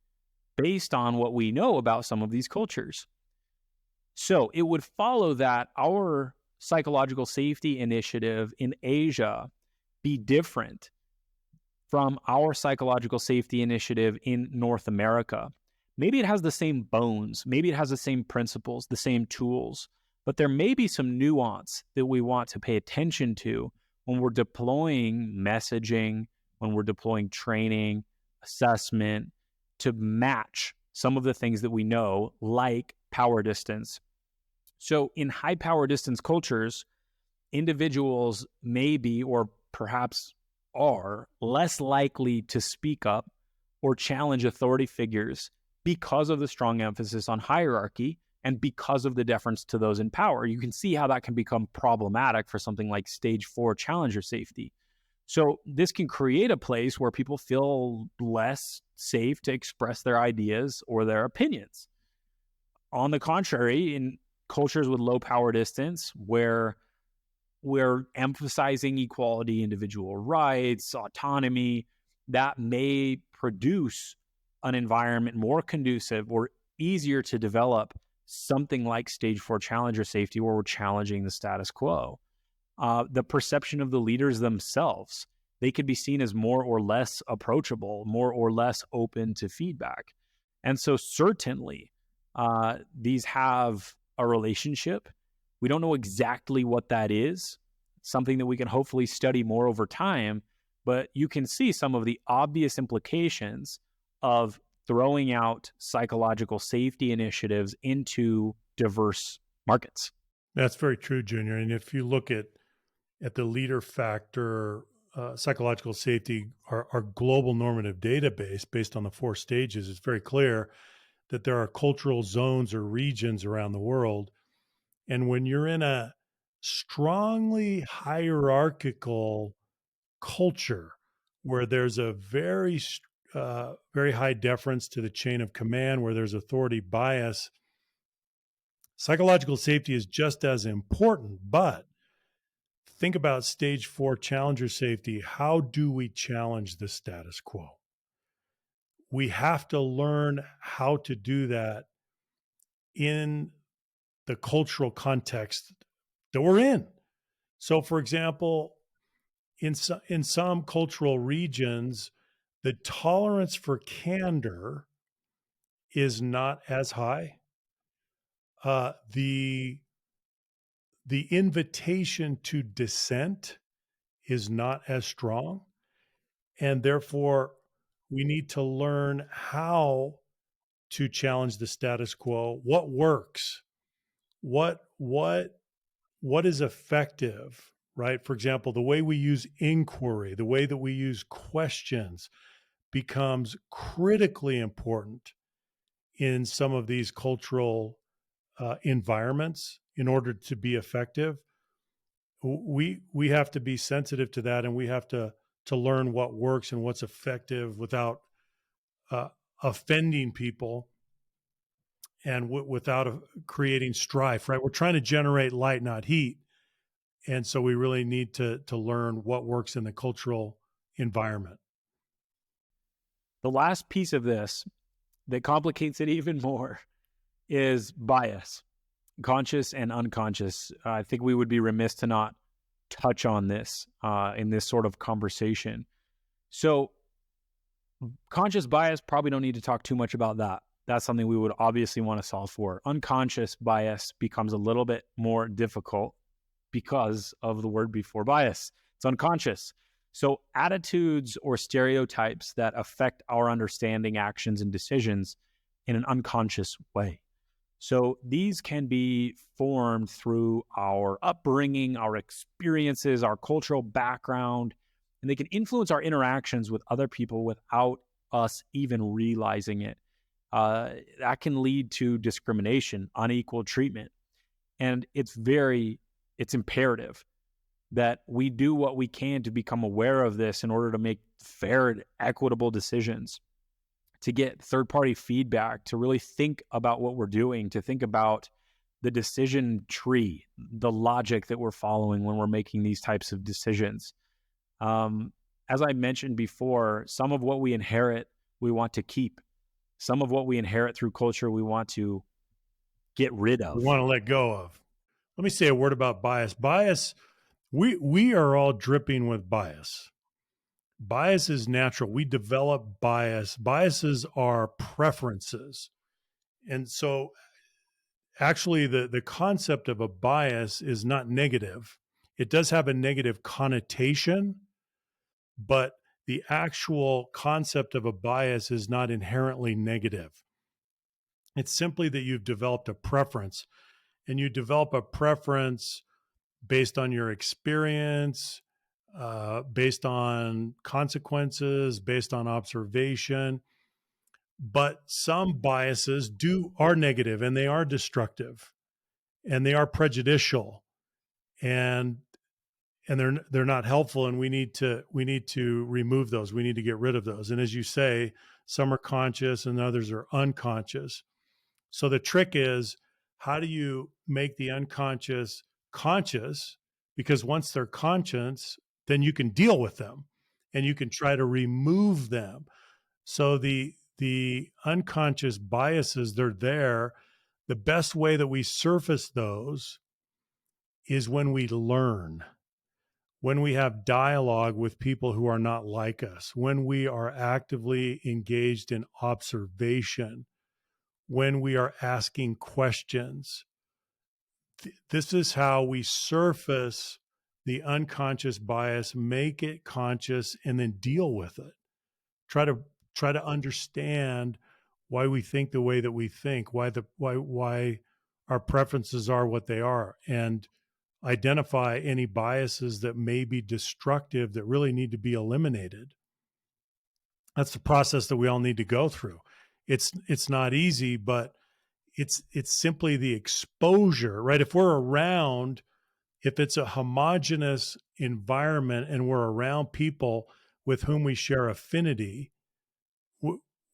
based on what we know about some of these cultures. So it would follow that our psychological safety initiative in Asia be different from our psychological safety initiative in North America. Maybe it has the same bones, maybe it has the same principles, the same tools, but there may be some nuance that we want to pay attention to when we're deploying messaging, when we're deploying training, assessment, to match some of the things that we know, like power distance. So in high power distance cultures, individuals may be, or perhaps are, less likely to speak up or challenge authority figures because of the strong emphasis on hierarchy and because of the deference to those in power. You can see how that can become problematic for something like stage 4 challenger safety. So this can create a place where people feel less safe to express their ideas or their opinions. On the contrary, in cultures with low power distance, where we're emphasizing equality, individual rights, autonomy, that may produce an environment more conducive or easier to develop something like stage 4 challenger safety, where we're challenging the status quo. The perception of the leaders themselves, they could be seen as more or less approachable, more or less open to feedback. And so certainly these have a relationship. We don't know exactly what that is, something that we can hopefully study more over time, but you can see some of the obvious implications of throwing out psychological safety initiatives into diverse markets. That's very true, Junior. And if you look at the leader factor, psychological safety, our global normative database based on the 4 stages, it's very clear that there are cultural zones or regions around the world. And when you're in a strongly hierarchical culture where there's a very high deference to the chain of command, where there's authority bias, psychological safety is just as important. But think about stage 4 challenger safety. How do we challenge the status quo? We have to learn how to do that in the cultural context that we're in. So, for example, in some cultural regions, the tolerance for candor is not as high. The invitation to dissent is not as strong, and therefore we need to learn how to challenge the status quo. What works? What is effective, right? For example, the way we use inquiry, the way that we use questions becomes critically important in some of these cultural environments in order to be effective. We have to be sensitive to that, and we have to learn what works and what's effective without offending people and without creating strife, right? We're trying to generate light, not heat. And so we really need to learn what works in the cultural environment. The last piece of this that complicates it even more is bias, conscious and unconscious. I think we would be remiss to not touch on this in this sort of conversation. So conscious bias, probably don't need to talk too much about that. That's something we would obviously want to solve for. Unconscious bias becomes a little bit more difficult because of the word before bias. It's unconscious. So attitudes or stereotypes that affect our understanding, actions, and decisions in an unconscious way. So these can be formed through our upbringing, our experiences, our cultural background, and they can influence our interactions with other people without us even realizing it. That can lead to discrimination, unequal treatment. And it's imperative that we do what we can to become aware of this in order to make fair and equitable decisions, to get third-party feedback, to really think about what we're doing, to think about the decision tree, the logic that we're following when we're making these types of decisions. As I mentioned before, some of what we inherit, we want to keep. Some of what we inherit through culture, we want to get rid of. We want to let go of. Let me say a word about bias. Bias, we are all dripping with bias. Bias is natural. We develop bias. Biases are preferences. And so actually the concept of a bias is not negative. It does have a negative connotation, but the actual concept of a bias is not inherently negative. It's simply that you've developed a preference, and you develop a preference based on your experience, based on consequences, based on observation. But some biases are negative, and they are destructive, and they are prejudicial, and they're not helpful, and we need to remove those. We need to get rid of those. And as you say, some are conscious and others are unconscious. So the trick is, how do you make the unconscious conscious because once they're conscious, then you can deal with them and you can try to remove them. So the unconscious biases, they're there. The best way that we surface those is when we learn, when we have dialogue with people who are not like us, when we are actively engaged in observation, when we are asking questions. This is how we surface the unconscious bias, make it conscious, and then deal with it. Try to understand why we think the way that we think, why our preferences are what they are, and identify any biases that may be destructive that really need to be eliminated. That's the process that we all need to go through. It's not easy, but it's simply the exposure, right? If we're around, if it's a homogenous environment and we're around people with whom we share affinity,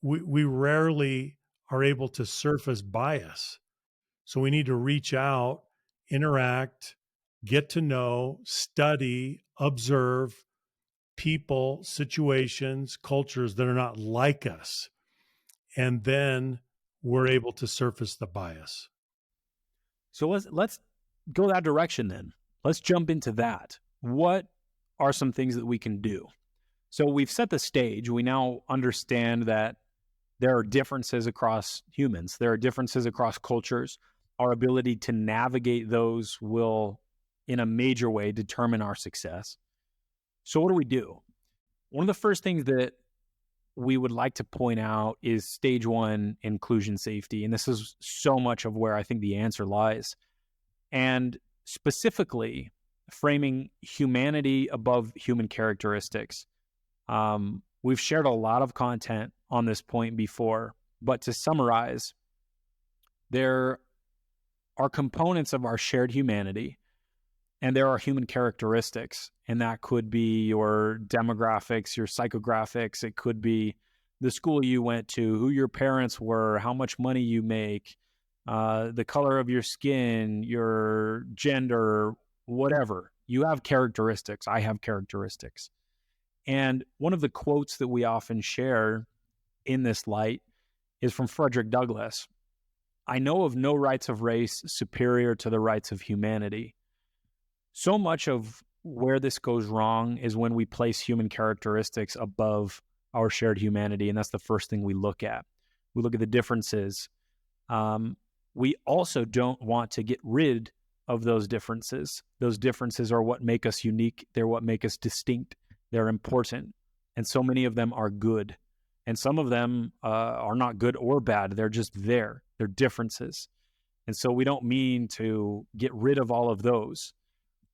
we rarely are able to surface bias. So we need to reach out, interact, get to know, study, observe people, situations, cultures that are not like us. And then we're able to surface the bias. So let's go that direction then. Let's jump into that. What are some things that we can do? So we've set the stage. We now understand that there are differences across humans. There are differences across cultures. Our ability to navigate those will, in a major way, determine our success. So what do we do? One of the first things that we would like to point out is stage one, inclusion safety. And this is so much of where I think the answer lies. And specifically, framing humanity above human characteristics. We've shared a lot of content on this point before, but to summarize, there are components of our shared humanity, and there are human characteristics, and that could be your demographics, your psychographics. It could be the school you went to, who your parents were, how much money you make, the color of your skin, your gender, whatever. You have characteristics. I have characteristics. And one of the quotes that we often share in this light is from Frederick Douglass. I know of no rights of race superior to the rights of humanity. So much of where this goes wrong is when we place human characteristics above our shared humanity, and that's the first thing we look at. We look at the differences. We also don't want to get rid of those differences. Those differences are what make us unique. They're what make us distinct. They're important. And so many of them are good. And some of them are not good or bad. They're just there. They're differences. And so we don't mean to get rid of all of those.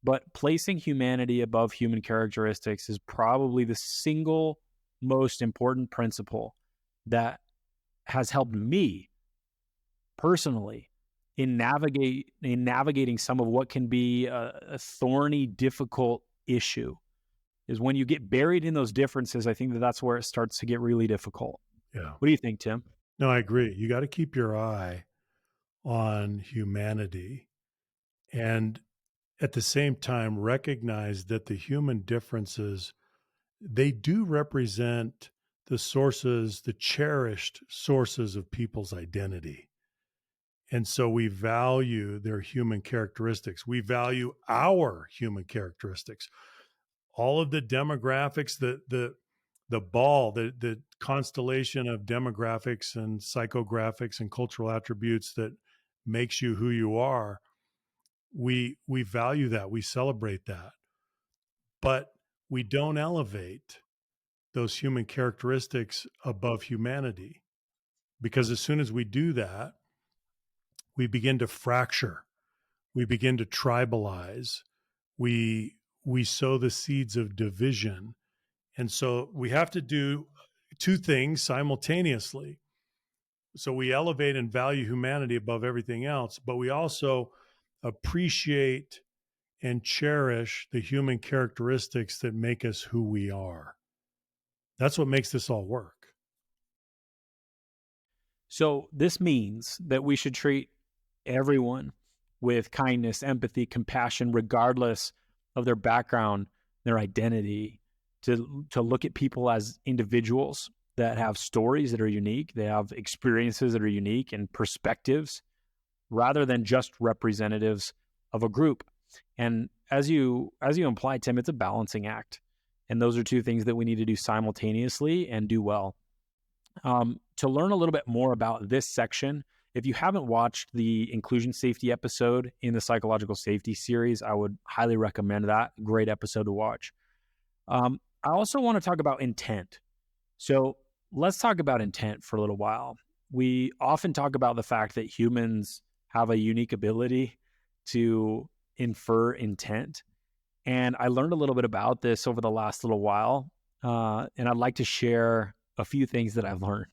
But placing humanity above human characteristics is probably the single most important principle that has helped me personally in navigating some of what can be a thorny, difficult issue. Is when you get buried in those differences, I think that's where it starts to get really difficult. Yeah. What do you think, Tim? No, I agree. You got to keep your eye on humanity and at the same time recognize that the human differences, they do represent the sources, the cherished sources of people's identity. And so we value their human characteristics. We value our human characteristics. All of the demographics, the constellation of demographics and psychographics and cultural attributes that makes you who you are, we value that, we celebrate that, but we don't elevate those human characteristics above humanity, because as soon as we do that, we begin to fracture, we begin to tribalize, we sow the seeds of division. And so we have to do two things simultaneously. So we elevate and value humanity above everything else, but we also appreciate and cherish the human characteristics that make us who we are. That's what makes this all work. So this means that we should treat everyone with kindness, empathy, compassion, regardless of their background, their identity, to look at people as individuals that have stories that are unique, they have experiences that are unique and perspectives, rather than just representatives of a group. And as you implied, Tim, it's a balancing act. And those are two things that we need to do simultaneously and do well. To learn a little bit more about this section, if you haven't watched the inclusion safety episode in the psychological safety series, I would highly recommend that. Great episode to watch. I also want to talk about intent. So let's talk about intent for a little while. We often talk about the fact that humans have a unique ability to infer intent. And I learned a little bit about this over the last little while. And I'd like to share a few things that I've learned.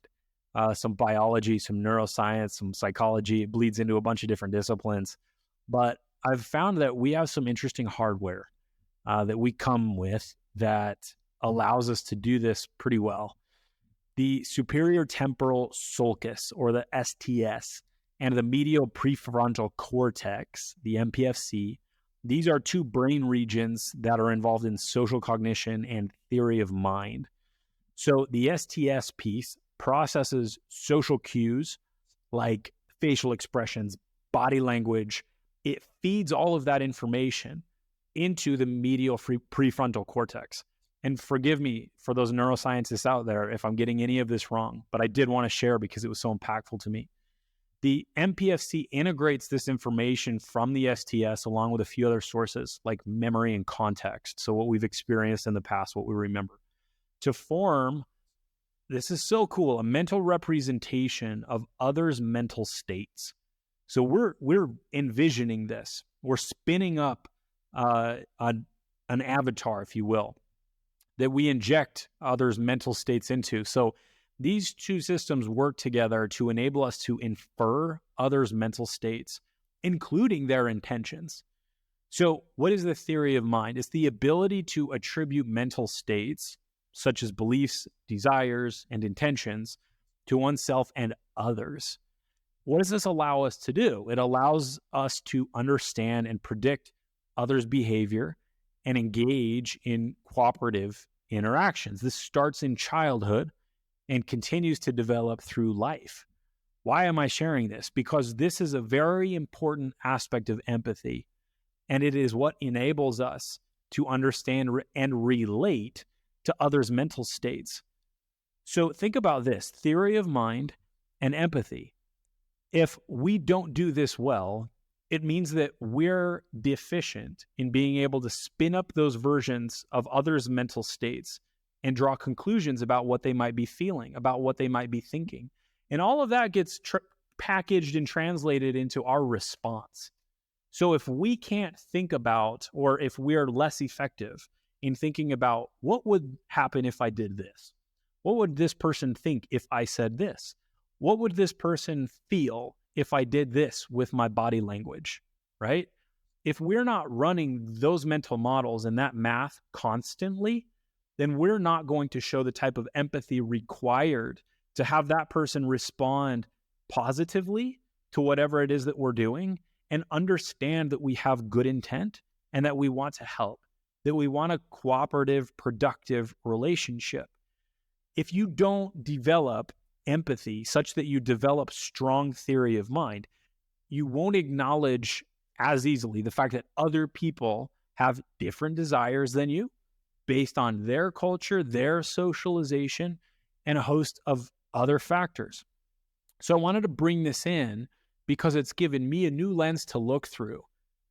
Some biology, some neuroscience, some psychology. It bleeds into a bunch of different disciplines. But I've found that we have some interesting hardware that we come with that allows us to do this pretty well. The superior temporal sulcus, or the STS, and the medial prefrontal cortex, the MPFC, these are two brain regions that are involved in social cognition and theory of mind. So the STS piece processes social cues like facial expressions, body language. It feeds all of that information into the medial prefrontal cortex. And forgive me for those neuroscientists out there if I'm getting any of this wrong, but I did want to share because it was so impactful to me. The MPFC integrates this information from the STS along with a few other sources like memory and context. So what we've experienced in the past, what we remember, to form, this is so cool, a mental representation of others' mental states. So we're envisioning this. We're spinning up an avatar, if you will, that we inject others' mental states into. So these two systems work together to enable us to infer others' mental states, including their intentions. So what is the theory of mind? It's the ability to attribute mental states, such as beliefs, desires, and intentions, to oneself and others. What does this allow us to do? It allows us to understand and predict others' behavior and engage in cooperative interactions. This starts in childhood and continues to develop through life. Why am I sharing this? Because this is a very important aspect of empathy, and it is what enables us to understand and relate to others' mental states. So think about this, theory of mind and empathy. If we don't do this well, it means that we're deficient in being able to spin up those versions of others' mental states and draw conclusions about what they might be feeling, about what they might be thinking. And all of that gets packaged and translated into our response. So if we can't think about, or if we're less effective in thinking about what would happen if I did this, what would this person think if I said this? What would this person feel if I did this with my body language, right? If we're not running those mental models and that math constantly, then we're not going to show the type of empathy required to have that person respond positively to whatever it is that we're doing and understand that we have good intent and that we want to help, that we want a cooperative, productive relationship. If you don't develop empathy such that you develop strong theory of mind, you won't acknowledge as easily the fact that other people have different desires than you based on their culture, their socialization, and a host of other factors. So I wanted to bring this in because it's given me a new lens to look through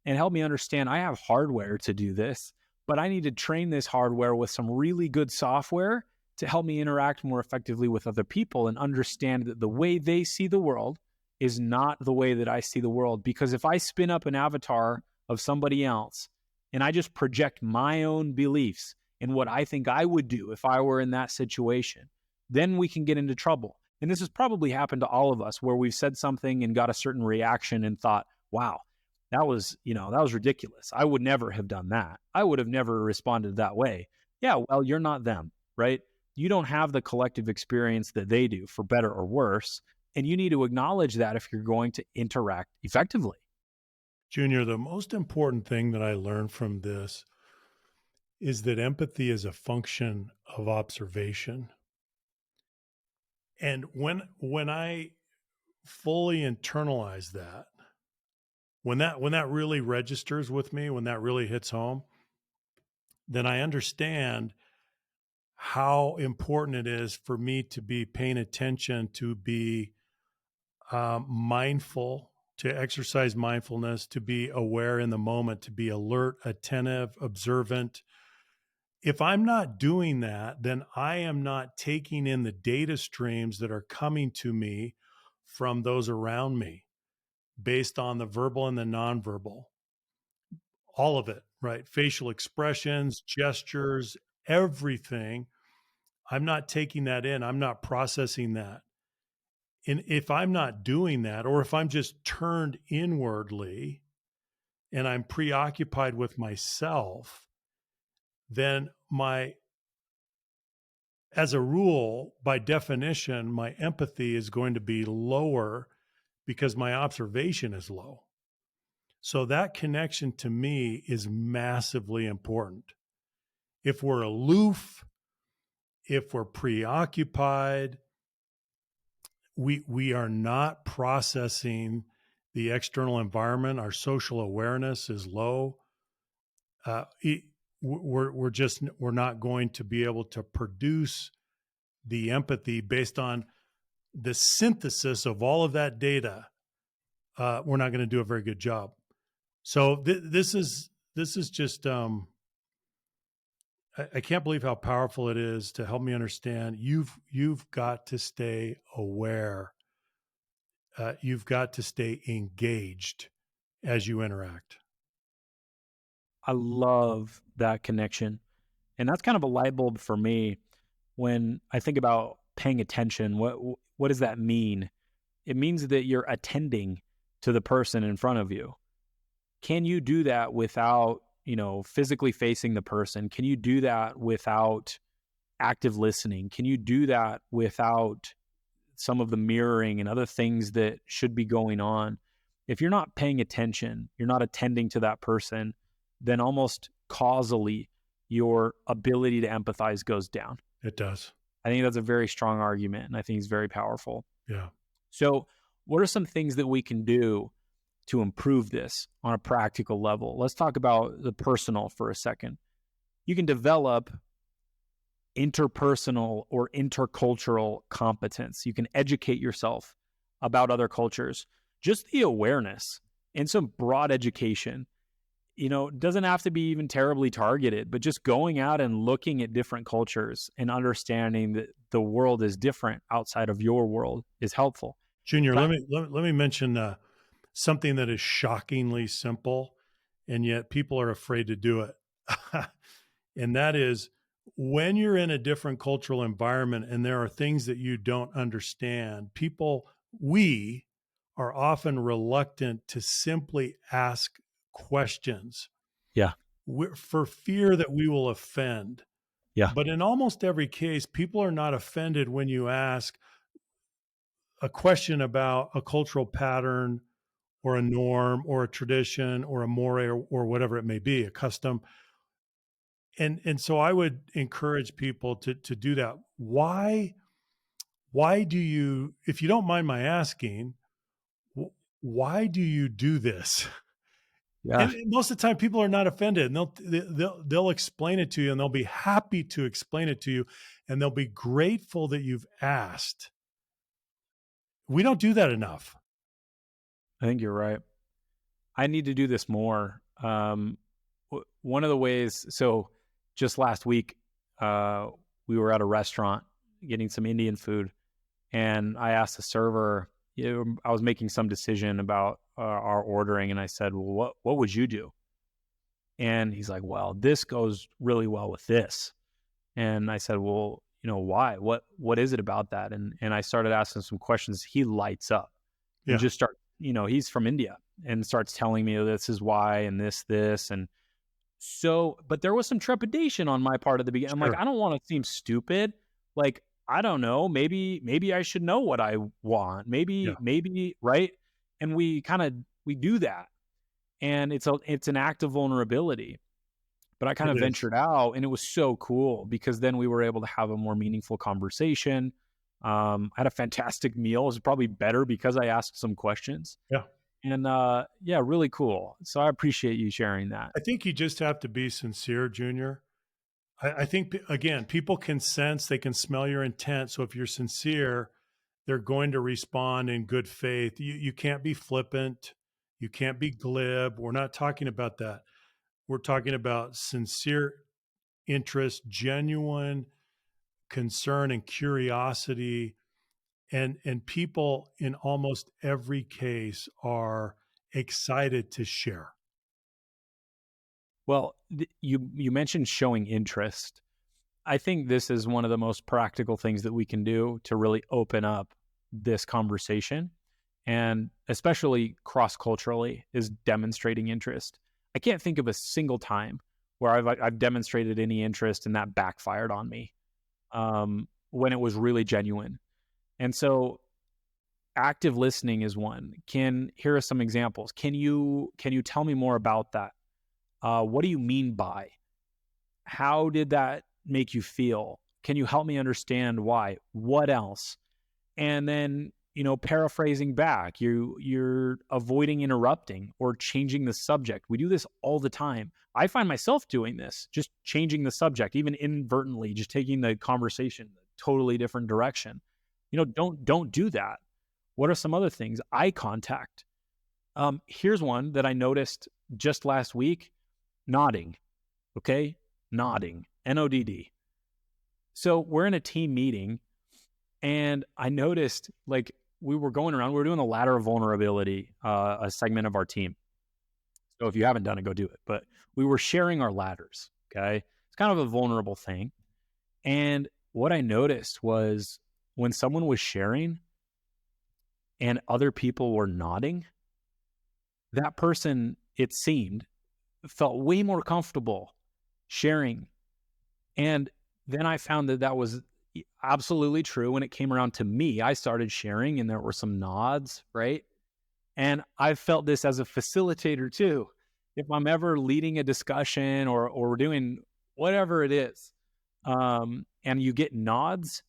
and help me understand I have hardware to do this, but I need to train this hardware with some really good software to help me interact more effectively with other people and understand that the way they see the world is not the way that I see the world. Because if I spin up an avatar of somebody else and I just project my own beliefs and what I think I would do if I were in that situation, then we can get into trouble. And this has probably happened to all of us where we've said something and got a certain reaction and thought, wow, that was ridiculous. I would never have done that. I would have never responded that way. Yeah, well, you're not them, right? You don't have the collective experience that they do, for better or worse. And you need to acknowledge that if you're going to interact effectively. Junior, the most important thing that I learned from this is that empathy is a function of observation. And when I fully internalize that, when that really registers with me, when that really hits home, then I understand how important it is for me to be paying attention, to be mindful, to exercise mindfulness, to be aware in the moment, to be alert, attentive, observant. If I'm not doing that, then I am not taking in the data streams that are coming to me from those around me based on the verbal and the nonverbal, all of it, right? Facial expressions, gestures, everything. I'm not taking that in. I'm not processing that. And if I'm not doing that, or if I'm just turned inwardly and I'm preoccupied with myself, then as a rule, by definition, my empathy is going to be lower because my observation is low. So that connection to me is massively important. If we're aloof, if we're preoccupied, we are not processing the external environment. Our social awareness is low. Uh, we're not going to be able to produce the empathy based on the synthesis of all of that data. We're not going to do a very good job. So this is just I can't believe how powerful it is to help me understand. You've got to stay aware. You've got to stay engaged as you interact. I love that connection. And that's kind of a light bulb for me when I think about paying attention. What does that mean? It means that you're attending to the person in front of you. Can you do that without, physically facing the person? Can you do that without active listening? Can you do that without some of the mirroring and other things that should be going on? If you're not paying attention, you're not attending to that person, then almost causally, your ability to empathize goes down. It does. I think that's a very strong argument, and I think it's very powerful. Yeah. So, what are some things that we can do to improve this on a practical level? Let's talk about the personal for a second. You can develop interpersonal or intercultural competence. You can educate yourself about other cultures. Just the awareness and some broad education, doesn't have to be even terribly targeted, but just going out and looking at different cultures and understanding that the world is different outside of your world is helpful. Junior, let me mention something that is shockingly simple, and yet people are afraid to do it. And that is, when you're in a different cultural environment and there are things that you don't understand, we are often reluctant to simply ask questions. Yeah. For fear that we will offend. Yeah. But in almost every case, people are not offended when you ask a question about a cultural pattern or a norm or a tradition or a more or whatever it may be, a custom. And so I would encourage people to do that. Why do you, if you don't mind my asking, why do you do this? Yeah. And most of the time people are not offended, and they'll explain it to you, and they'll be happy to explain it to you, and they'll be grateful that you've asked. We don't do that enough. I think you're right. I need to do this more. One of the ways, so just last week, we were at a restaurant getting some Indian food, and I asked the server, I was making some decision about our ordering, and I said, well, what would you do? And he's like, well, this goes really well with this. And I said, well, why? What is it about that? And I started asking some questions. He lights up and just he's from India, and starts telling me, this is why, and this. And so, but there was some trepidation on my part at the beginning. I'm like, I don't want to seem stupid. Like, I don't know, maybe I should know what I want. Maybe, right? And we do that. And it's an act of vulnerability. But I kind It of is. ventured out, and it was so cool because then we were able to have a more meaningful conversation. I had a fantastic meal. It was probably better because I asked some questions. Yeah. And yeah, really cool. So I appreciate you sharing that. I think you just have to be sincere, Junior. I think, again, people can sense, they can smell your intent. So if you're sincere, they're going to respond in good faith. You can't be flippant. You can't be glib. We're not talking about that. We're talking about sincere interest, genuine concern and curiosity. And people in almost every case are excited to share. Well, you mentioned showing interest. I think this is one of the most practical things that we can do to really open up this conversation, and especially cross culturally, is demonstrating interest. I can't think of a single time where I've demonstrated any interest and that backfired on me, when it was really genuine. And so active listening is one. Here are some examples. Can you tell me more about that? What do you mean by? How did that make you feel? Can you help me understand why? What else? And then, paraphrasing back, you're avoiding interrupting or changing the subject. We do this all the time. I find myself doing this, just changing the subject, even inadvertently, just taking the conversation a totally different direction. Don't do that. What are some other things? Eye contact. Here's one that I noticed just last week: nodding. Okay, nodding. NODD. So we're in a team meeting, and I noticed, like, we were going around, we were doing the ladder of vulnerability, a segment of our team. So if you haven't done it, go do it. But we were sharing our ladders. Okay. It's kind of a vulnerable thing. And what I noticed was when someone was sharing and other people were nodding, that person, it seemed, felt way more comfortable sharing. And then I found that that was absolutely true. When it came around to me, I started sharing and there were some nods, right? And I've felt this as a facilitator too. If I'm ever leading a discussion or we're doing whatever it is, and you get nods,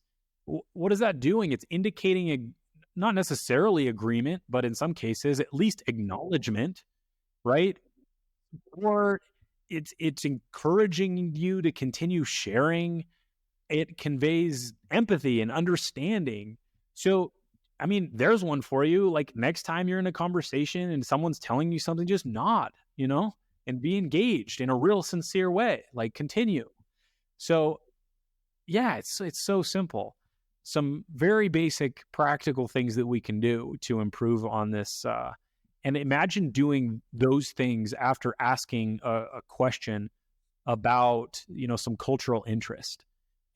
what is that doing? It's indicating not necessarily agreement, but in some cases, at least acknowledgement, right? Or it's encouraging you to continue sharing. It conveys empathy and understanding. So, I mean, there's one for you. Like, next time you're in a conversation and someone's telling you something, just nod, and be engaged in a real sincere way. Like, continue. So, yeah, it's so simple. Some very basic practical things that we can do to improve on this. And imagine doing those things after asking a question about, some cultural interest,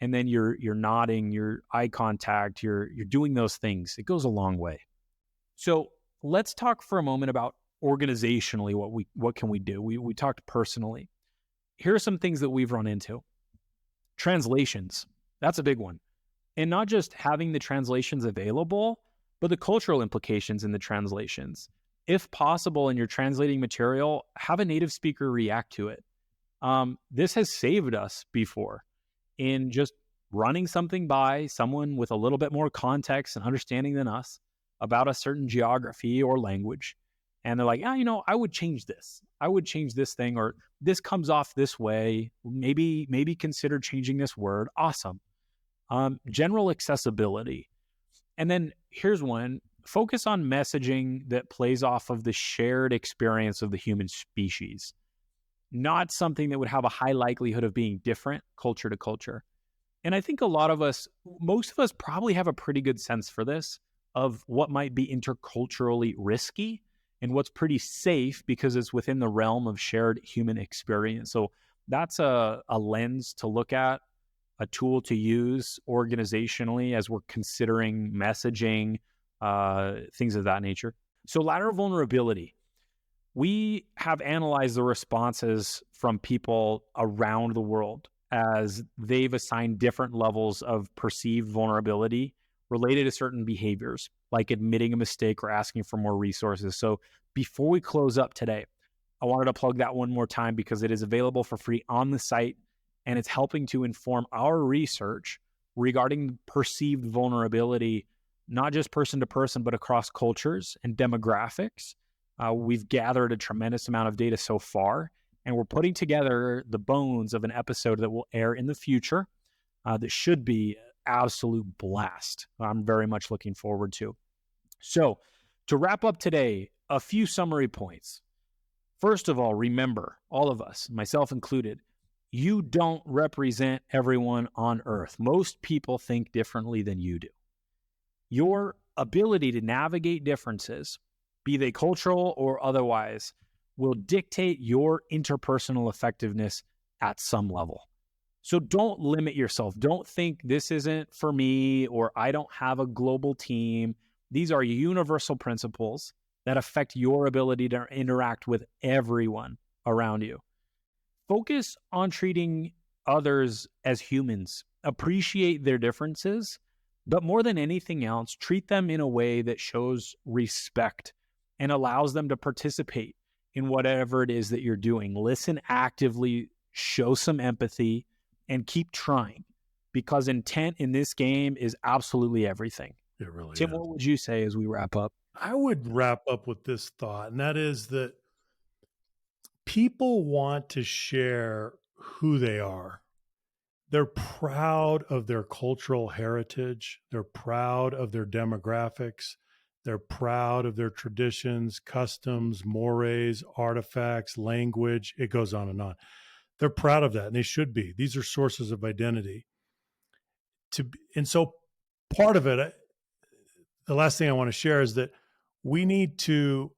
and then you're nodding, your eye contact, you're doing those things. It goes a long way. So let's talk for a moment about organizationally what can we do. We talked personally. Here are some things that we've run into. Translations, that's a big one. And not just having the translations available, but the cultural implications in the translations. If possible, in your translating material, have a native speaker react to it. This has saved us before in just running something by someone with a little bit more context and understanding than us about a certain geography or language. And they're like, I would change this. I would change this thing, or this comes off this way. Maybe consider changing this word. Awesome. General accessibility. And then here's one: focus on messaging that plays off of the shared experience of the human species, not something that would have a high likelihood of being different culture to culture. And I think most of us probably have a pretty good sense for this, of what might be interculturally risky and what's pretty safe because it's within the realm of shared human experience. So that's a lens to look at, a tool to use organizationally as we're considering messaging, things of that nature. So lateral vulnerability. We have analyzed the responses from people around the world as they've assigned different levels of perceived vulnerability related to certain behaviors, like admitting a mistake or asking for more resources. So before we close up today, I wanted to plug that one more time because it is available for free on the site, and it's helping to inform our research regarding perceived vulnerability, not just person to person, but across cultures and demographics. We've gathered a tremendous amount of data so far, and we're putting together the bones of an episode that will air in the future that should be absolute blast. I'm very much looking forward to. So to wrap up today, a few summary points. First of all, remember, all of us, myself included, you don't represent everyone on Earth. Most people think differently than you do. Your ability to navigate differences, be they cultural or otherwise, will dictate your interpersonal effectiveness at some level. So don't limit yourself. Don't think this isn't for me or I don't have a global team. These are universal principles that affect your ability to interact with everyone around you. Focus on treating others as humans. Appreciate their differences, but more than anything else, treat them in a way that shows respect and allows them to participate in whatever it is that you're doing. Listen actively, show some empathy, and keep trying, because intent in this game is absolutely everything. It really Tim, is. what would you say as we wrap up? I would wrap up with this thought, and that is that people want to share who they are. They're proud of their cultural heritage. They're proud of their demographics. They're proud of their traditions, customs, mores, artifacts, language. It goes on and on. They're proud of that, and they should be. These are sources of identity. And so part of it, the last thing I want to share is that we need to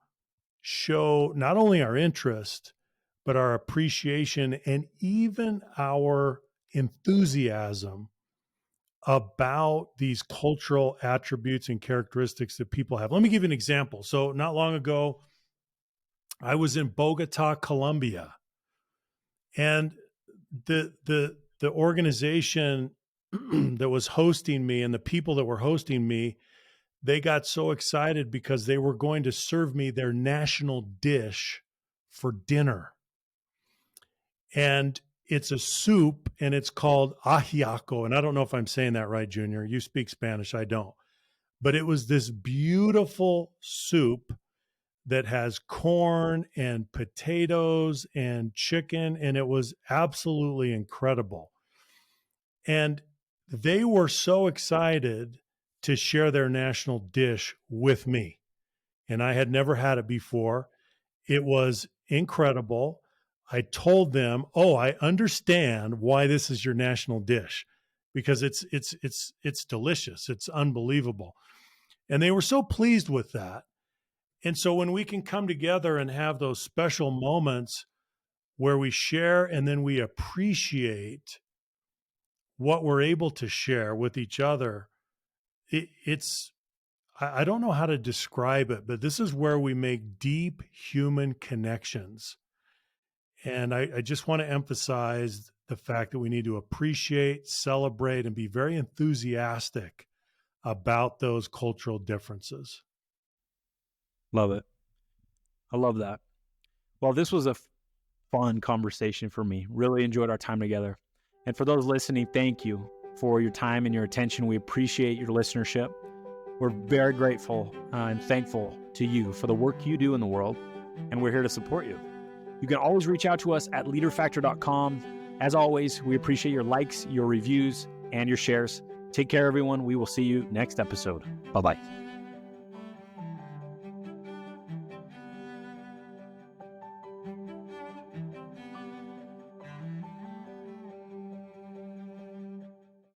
show not only our interest, but our appreciation and even our enthusiasm about these cultural attributes and characteristics that people have. Let me give you an example. So not long ago, I was in Bogota, Colombia, and the organization that was hosting me and the people that were hosting me, they got so excited because they were going to serve me their national dish for dinner. And it's a soup, and it's called ajiaco. And I don't know if I'm saying that right, Junior. You speak Spanish, I don't. But it was this beautiful soup that has corn and potatoes and chicken, and it was absolutely incredible. And they were so excited to share their national dish with me. And I had never had it before. It was incredible. I told them, "Oh, I understand why this is your national dish, because it's delicious. It's unbelievable." And they were so pleased with that. And so when we can come together and have those special moments where we share and then we appreciate what we're able to share with each other, I don't know how to describe it, but this is where we make deep human connections. And I just want to emphasize the fact that we need to appreciate, celebrate, and be very enthusiastic about those cultural differences. Love it. I love that. Well, this was a fun conversation for me. Really enjoyed our time together. And for those listening, thank you for your time and your attention. We appreciate your listenership. We're very grateful and thankful to you for the work you do in the world, and we're here to support you. You can always reach out to us at leaderfactor.com. As always, we appreciate your likes, your reviews, and your shares. Take care, everyone. We will see you next episode. Bye-bye.